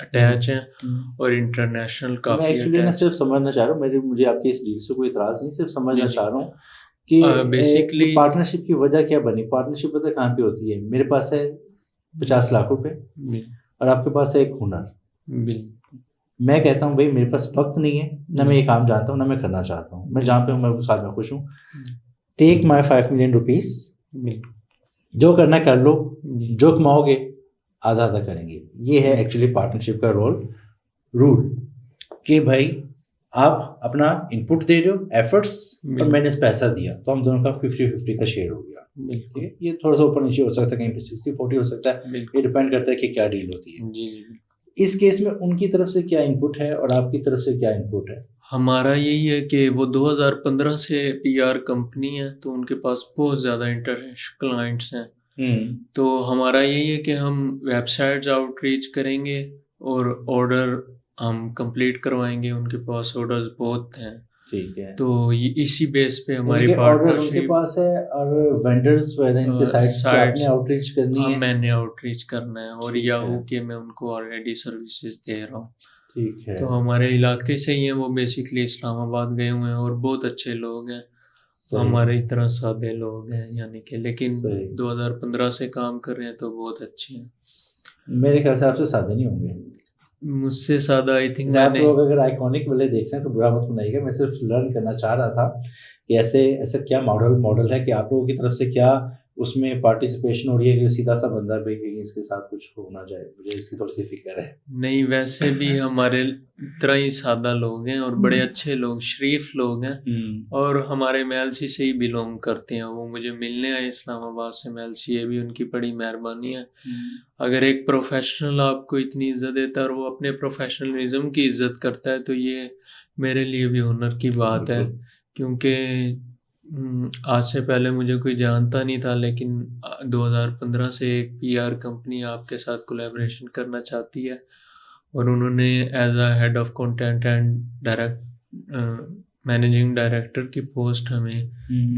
اٹیچ ہیں اور انٹرنیشنل میں کافی ایکچولی نا اٹیچ. صرف سمجھنا چاہ رہا ہوں، مجھے آپ کی اس ڈیل سے کوئی اعتراض نہیں، صرف سمجھنا جی چاہ رہا ہوں کہ بیسکلی پارٹنرشپ کی وجہ کیا بنی. پارٹنرشپ وجہ کہاں پہ ہوتی ہے؟ میرے پاس ہے 50 لاکھ روپے اور آپ کے پاس ہے ایک ہنر. میں کہتا ہوں بھائی میرے پاس وقت نہیں ہے، نہ میں یہ کام جانتا ہوں، نہ میں کرنا چاہتا ہوں، میں جہاں پہ ہوں میں اس حال میں خوش ہوں. ٹیک مائی 5 ملین روپیز، جو کرنا کر لو، جو کماؤ گے آدھا آدھا کریں گے. یہ ہے ایکچولی پارٹنرشپ کا رول کہ بھائی آپ اپنا ان پٹ دے رہے ہو ایفرٹس اور میں نے پیسہ دیا، تو ہم دونوں کا 50-50 کا شیئر ہو گیا. یہ تھوڑا سا اوپر نیچے ہو سکتا ہے، کہیں پہ 60-40 ہو سکتا ہے، یہ ڈیپینڈ کرتا ہے کہ کیا ڈیل ہوتی ہے. اس کیس میں ان کی طرف سے کیا ان پٹ ہے اور آپ کی طرف سے کیا ان پٹ ہے؟ ہمارا یہی ہے کہ وہ 2015 سے PR کمپنی ہے، تو ان کے پاس بہت زیادہ انٹرنیشنل کلائنٹس ہیں. تو ہمارا یہی ہے کہ ہم ویب سائٹس آؤٹ ریچ کریں گے اور آرڈر ہم کمپلیٹ کروائیں گے. ان کے پاس آرڈرز بہت ہیں. ٹھیک ہے، تو اسی بیس پہ ہماری آرڈر ان کے پارٹنرشپ. پاس ہے اور وینڈرز وغیرہ ان کے سائٹس پہ آپ نے آؤٹ ریچ کرنی ہے. میں نے آؤٹ ریچ کرنا ہے اور یاہو کہ میں ان کو آلریڈی سروسز دے رہا ہوں. ٹھیک ہے، تو ہمارے علاقے سے ہی ہیں وہ، بیسکلی اسلام آباد گئے ہوئے ہیں اور بہت اچھے لوگ ہیں. ہمارے طرح سادے لوگ ہیں یعنی کہ، لیکن 2015 سے کام کر رہے ہیں تو بہت اچھے ہیں. میرے خیال سے آپ سے سادے نہیں ہوں گے. مجھ سے زیادہ آئی تھنک میں آپ نے. لوگ اگر آئیکونک والے دیکھ رہے ہیں تو برا مت منائیے گا، میں صرف لرن کرنا چاہ رہا تھا کہ ایسا کیا ماڈل ہے کہ آپ لوگوں کی طرف سے کیا اس میں پارٹیسپیشن ہو رہی ہے کہ سیدھا سا بندہ بھی کہیں اس کے ساتھ کچھ ہو نہ جائے. مجھے اس کی تھوڑی سی فکر ہے. نہیں، ویسے بھی ہمارے طرح ہی سادہ لوگ ہیں اور بڑے اچھے لوگ، شریف لوگ ہیں اور ہمارے MLC سے ہی بلونگ کرتے ہیں. وہ مجھے ملنے آئے اسلام آباد سے MLC، یہ بھی ان کی بڑی مہربانی ہے. اگر ایک پروفیشنل آپ کو اتنی عزت دیتا ہے اور وہ اپنے پروفیشنلزم کی عزت کرتا ہے تو یہ میرے لیے بھی ہنر کی بات ہے. کیونکہ آج سے پہلے مجھے کوئی جانتا نہیں تھا، لیکن 2015 سے ایک PR کمپنی آپ کے ساتھ کولیبریشن کرنا چاہتی ہے اور انہوں نے as a head of content and managing director کی پوسٹ ہمیں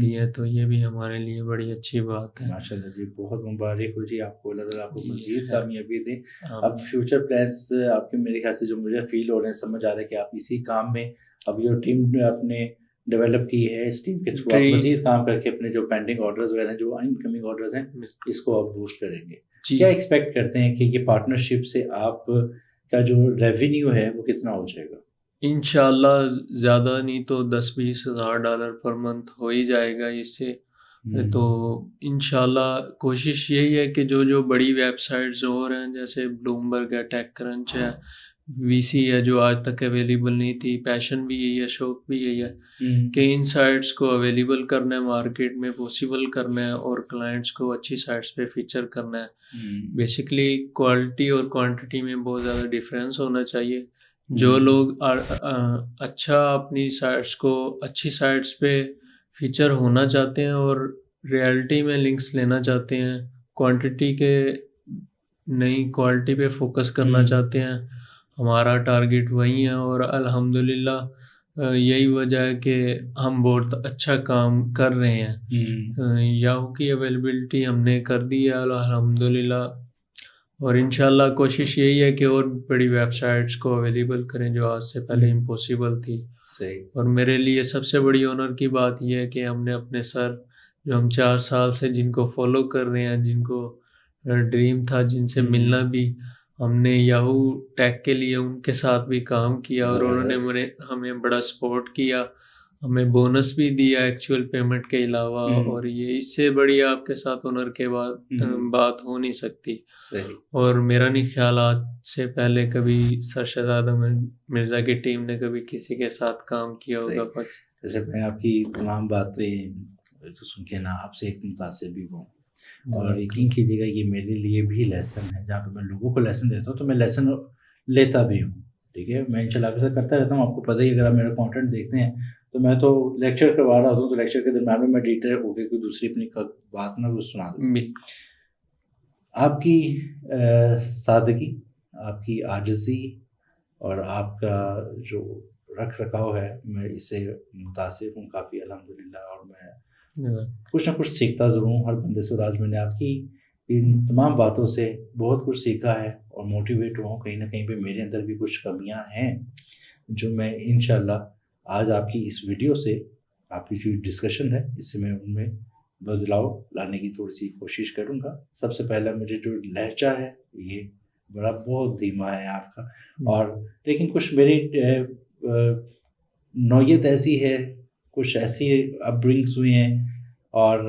دی ہے. تو یہ بھی ہمارے لیے بڑی اچھی بات ہے. ماشاء اللہ جی، بہت مبارک ہو جی آپ کو، اللہ تعالیٰ آپ کو مزید کامیابی دے. اب فیوچر پلانس آپ کے میرے خیال سے جو مجھے فیل ہو رہے ہیں، سمجھ آ رہا ہے کہ آپ اسی کام میں اب یہ ٹیم آپ نے ڈیولپ کی ہے، اس ٹیم کے تھرو آپ مزید کام کر کے اپنے جو پینڈنگ آرڈرز وغیرہ جو انکمنگ آرڈرز ہیں اس کو آپ بوسٹ کریں گے. کیا ایکسپیکٹ کرتے ہیں کہ یہ پارٹنرشپ سے آپ کا جو ریونیو ہے وہ کتنا ہو جائے گا؟ انشاءاللہ زیادہ نہیں تو $10-20 ہزار پر منتھ ہو ہی جائے گا اس سے. تو انشاءاللہ کوشش یہی ہے کہ جو بڑی ویب سائٹس اور ہیں جیسے بلومبرگ ہے، ٹیک کرنچ ہے، VC ہے جو آج تک اویلیبل نہیں تھی، پیشن بھی یہی ہے، شوق بھی یہی ہے کہ ان سائٹس کو اویلیبل کرنا ہے، مارکیٹ میں پوسیبل کرنا ہے اور کلائنٹس کو اچھی سائٹس پہ فیچر کرنا ہے. بیسکلی کوالٹی اور کوانٹٹی میں بہت زیادہ ڈیفرنس ہونا چاہیے. جو لوگ اچھا اپنی سائٹس کو اچھی سائٹس پہ فیچر ہونا چاہتے ہیں اور ریئلٹی میں لنکس لینا چاہتے ہیں، کوانٹٹی کے نئی کوالٹی پہ فوکس کرنا چاہتے ہیں، ہمارا ٹارگیٹ وہی ہے. اور الحمدللہ یہی وجہ ہے کہ ہم بہت اچھا کام کر رہے ہیں. یاہو کی اویلیبلٹی ہم نے کر دی ہے الحمدللہ، اور انشاءاللہ کوشش یہی ہے کہ اور بڑی ویب سائٹس کو اویلیبل کریں جو آج سے پہلے امپوسیبل تھی. اور میرے لیے سب سے بڑی آنر کی بات یہ ہے کہ ہم نے اپنے سر جو ہم 4 سال سے جن کو فالو کر رہے ہیں، جن کو ڈریم تھا جن سے ملنا بھی، ہم نے یاہو ٹیک کے لیے ان کے ساتھ بھی کام کیا اور انہوں نے ہمیں بڑا سپورٹ کیا، ہمیں بونس بھی دیا ایکچوئل پیمنٹ کے علاوہ. اور یہ اس سے بڑی آپ کے ساتھ آنر کے بعد بات ہو نہیں سکتی. اور میرا نہیں خیال آج سے پہلے کبھی سر شہزاد احمد مرزا کی ٹیم نے کبھی کسی کے ساتھ کام کیا ہوگا پاکستان. جیسے میں آپ کی تمام باتیں تو سن کے نا آپ سے ایک متاثر بھی ہوں، اور یقین کیجیے گا یہ میرے لیے بھی لیسن ہے. جہاں پہ میں لوگوں کو لیسن دیتا ہوں تو میں لیسن لیتا بھی ہوں. ٹھیک ہے، میں انشاءاللہ آپ کے ساتھ کرتا رہتا ہوں. آپ کو پتہ ہی اگر آپ میرا کانٹینٹ دیکھتے ہیں تو میں تو لیکچر کروا رہا ہوں تو لیکچر کے درمیان میں ڈیٹیل ہو کے کوئی دوسری اپنی بات نہ وہ سنا دوں. آپ کی سادگی، آپ کی عاجزی اور آپ کا جو رکھ رکھاؤ ہے، میں اس سے متاثر ہوں کافی الحمدللہ. اور میں کچھ نہ کچھ سیکھتا ضرور ہوں ہر بندے سے. اور آج میں نے آپ کی ان تمام باتوں سے بہت کچھ سیکھا ہے اور موٹیویٹ ہوا ہوں. کہیں نہ کہیں پہ میرے اندر بھی کچھ کمیاں ہیں جو میں انشاءاللہ آج آپ کی اس ویڈیو سے، آپ کی جو ڈسکشن ہے اس سے میں ان میں بدلاؤ لانے کی تھوڑی سی کوشش کروں گا. سب سے پہلا مجھے جو لہجہ ہے یہ بڑا بہت دھیما ہے آپ کا، اور لیکن کچھ میری نوعیت ایسی ہے، کچھ ایسی اپ برنگس ہوئی ہیں، اور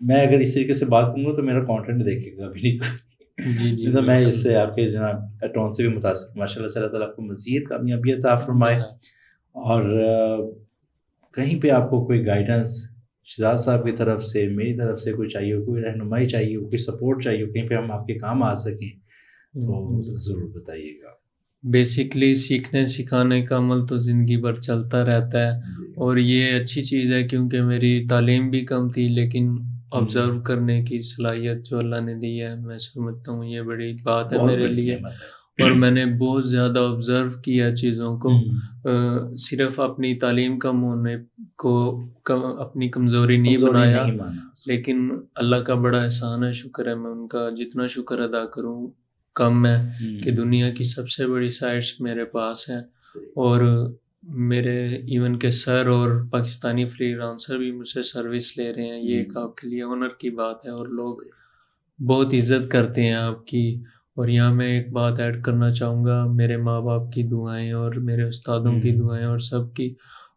میں اگر اس طریقے سے بات کروں گا تو میرا کانٹینٹ دیکھے گا بھی نہیں. تو میں اس سے آپ کے جناب ٹون سے بھی متاثر. ماشاء اللہ اللہ تعالیٰ آپ کو مزید کامیابی عطا فرمائے، اور کہیں پہ آپ کو کوئی گائیڈنس شہزاد صاحب کی طرف سے، میری طرف سے کوئی چاہیے ہو، کوئی رہنمائی چاہیے ہو، کوئی سپورٹ چاہیے ہو، کہیں پہ ہم آپ کے کام آ سکیں تو ضرور بتائیے گا. بیسکلی سیکھنے سکھانے کا عمل تو زندگی بھر چلتا رہتا ہے، اور یہ اچھی چیز ہے کیونکہ میری تعلیم بھی کم تھی، لیکن آبزرو کرنے کی صلاحیت جو اللہ نے دی ہے میں سمجھتا ہوں یہ بڑی بات ہے میرے لیے. اور میں نے بہت زیادہ آبزرو کیا چیزوں کو، صرف اپنی تعلیم کم ہونے کو اپنی کمزوری نہیں بنایا، لیکن اللہ کا بڑا احسان ہے، شکر ہے. میں ان کا جتنا شکر ادا کروں کم ہے کہ دنیا کی سب سے بڑی سائٹس میرے پاس ہیں، اور میرے ایون کے سر اور پاکستانی فری لانسر بھی مجھ سے سروس لے رہے ہیں. یہ ایک آپ کے لیے آنر کی بات ہے، اور لوگ بہت عزت کرتے ہیں آپ کی. اور یہاں میں ایک بات ایڈ کرنا چاہوں گا، میرے ماں باپ کی دعائیں اور میرے استادوں کی دعائیں اور سب کی،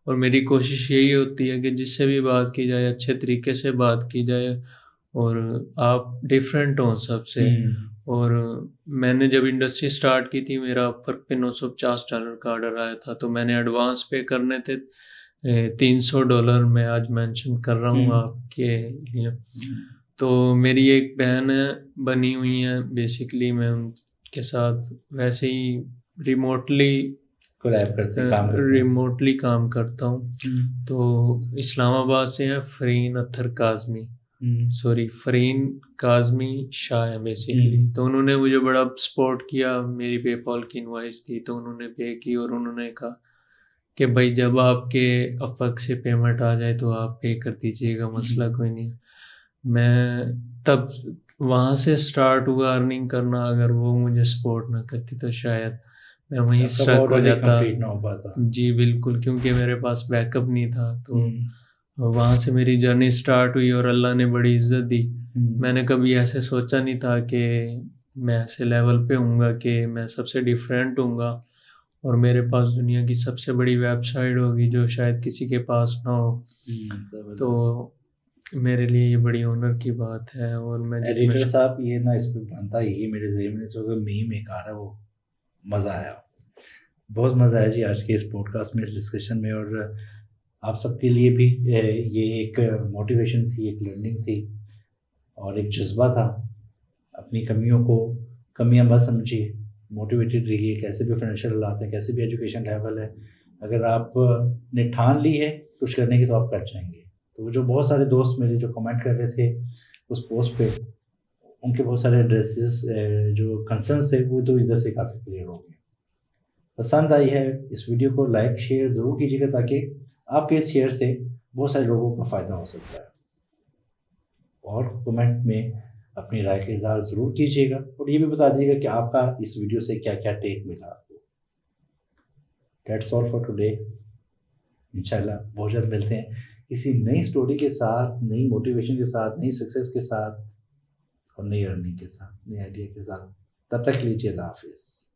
اور میری کوشش یہی ہوتی ہے کہ جس سے بھی بات کی جائے اچھے طریقے سے بات کی جائے، اور آپ ڈیفرنٹ ہوں سب سے. اور میں نے جب انڈسٹری سٹارٹ کی تھی میرا پر پہ $950 کا آرڈر آیا تھا، تو میں نے ایڈوانس پے کرنے تھے $300 میں آج مینشن کر رہا ہوں آپ کے لیے. تو میری ایک بہن بنی ہوئی ہیں، بیسکلی میں ان کے ساتھ ویسے ہی ریموٹلی کام کرتا ہوں. تو اسلام آباد سے ہیں فرین اطہر کاظمی، فرین کاظمی شاہ ہے بیسکلی. تو انہوں نے مجھے بڑا سپورٹ کیا. میری پے پال کی انوائس تھی تو انہوں نے پے کی، اور انہوں نے کہا کہ بھائی جب آپ کے افق سے پیمنٹ آ جائے تو آپ پے کر دیجیے گا، مسئلہ کوئی نہیں. میں تب وہاں سے سٹارٹ ہوا ارننگ کرنا. اگر وہ مجھے سپورٹ نہ کرتی تو شاید میں وہیں اسٹرک ہو جاتا. جی بالکل، کیونکہ میرے پاس بیک اپ نہیں تھا. تو وہاں سے میری جرنی سٹارٹ ہوئی، اور اللہ نے بڑی عزت دی. میں نے کبھی ایسے سوچا نہیں تھا کہ میں ایسے لیول پہ ہوں گا کہ میں سب سے ڈیفرینٹ ہوں گا، اور میرے پاس دنیا کی سب سے بڑی ویب سائٹ ہوگی جو شاید کسی کے پاس نہ ہو. تو میرے لیے یہ بڑی آنر کی بات ہے. اور میں ایڈیٹر صاحب یہ نہ اس پہ بنتا ہی میرے ذہن میں سے میم ایک آ رہا ہے، وہ مزہ آیا، بہت مزہ آیا جی آج کے اس پوڈ کاسٹ میں، اس ڈسکشن میں. اور آپ سب کے لیے بھی یہ ایک موٹیویشن تھی، ایک لرننگ تھی، اور ایک جذبہ تھا. اپنی کمیوں کو کمیاں مت سمجھیے، موٹیویٹیڈ رہیے. کیسے بھی فائنینشیل حالات ہیں، کیسے بھی ایجوکیشن لیول ہے، اگر آپ نے ٹھان لی ہے کچھ کرنے کی تو آپ کر جائیں گے. تو جو بہت سارے دوست میرے جو کمنٹ کر رہے تھے اس پوسٹ پہ، ان کے بہت سارے ایڈریسز جو کنسرنس تھے وہ تو ادھر سے کافی کلیئر ہو گئے. پسند آئی ہے اس ویڈیو کو لائک شیئر ضرور کیجیے گا، تاکہ آپ کے اس شیئر سے بہت سارے لوگوں کو فائدہ ہو سکتا ہے. اور کمنٹ میں اپنی رائے کا اظہار ضرور کیجیے گا، اور یہ بھی بتا دیجیے گا کہ آپ کا اس ویڈیو سے کیا کیا ٹیک ملا آپ کو. That's all for today. انشاءاللہ بہت جلد ملتے ہیں کسی نئی سٹوری کے ساتھ، نئی موٹیویشن کے ساتھ، نئی سکسیس کے ساتھ، اور نئی ارننگ کے ساتھ، نئی آئیڈیا کے ساتھ. تب تک لیجیے اللہ حافظ.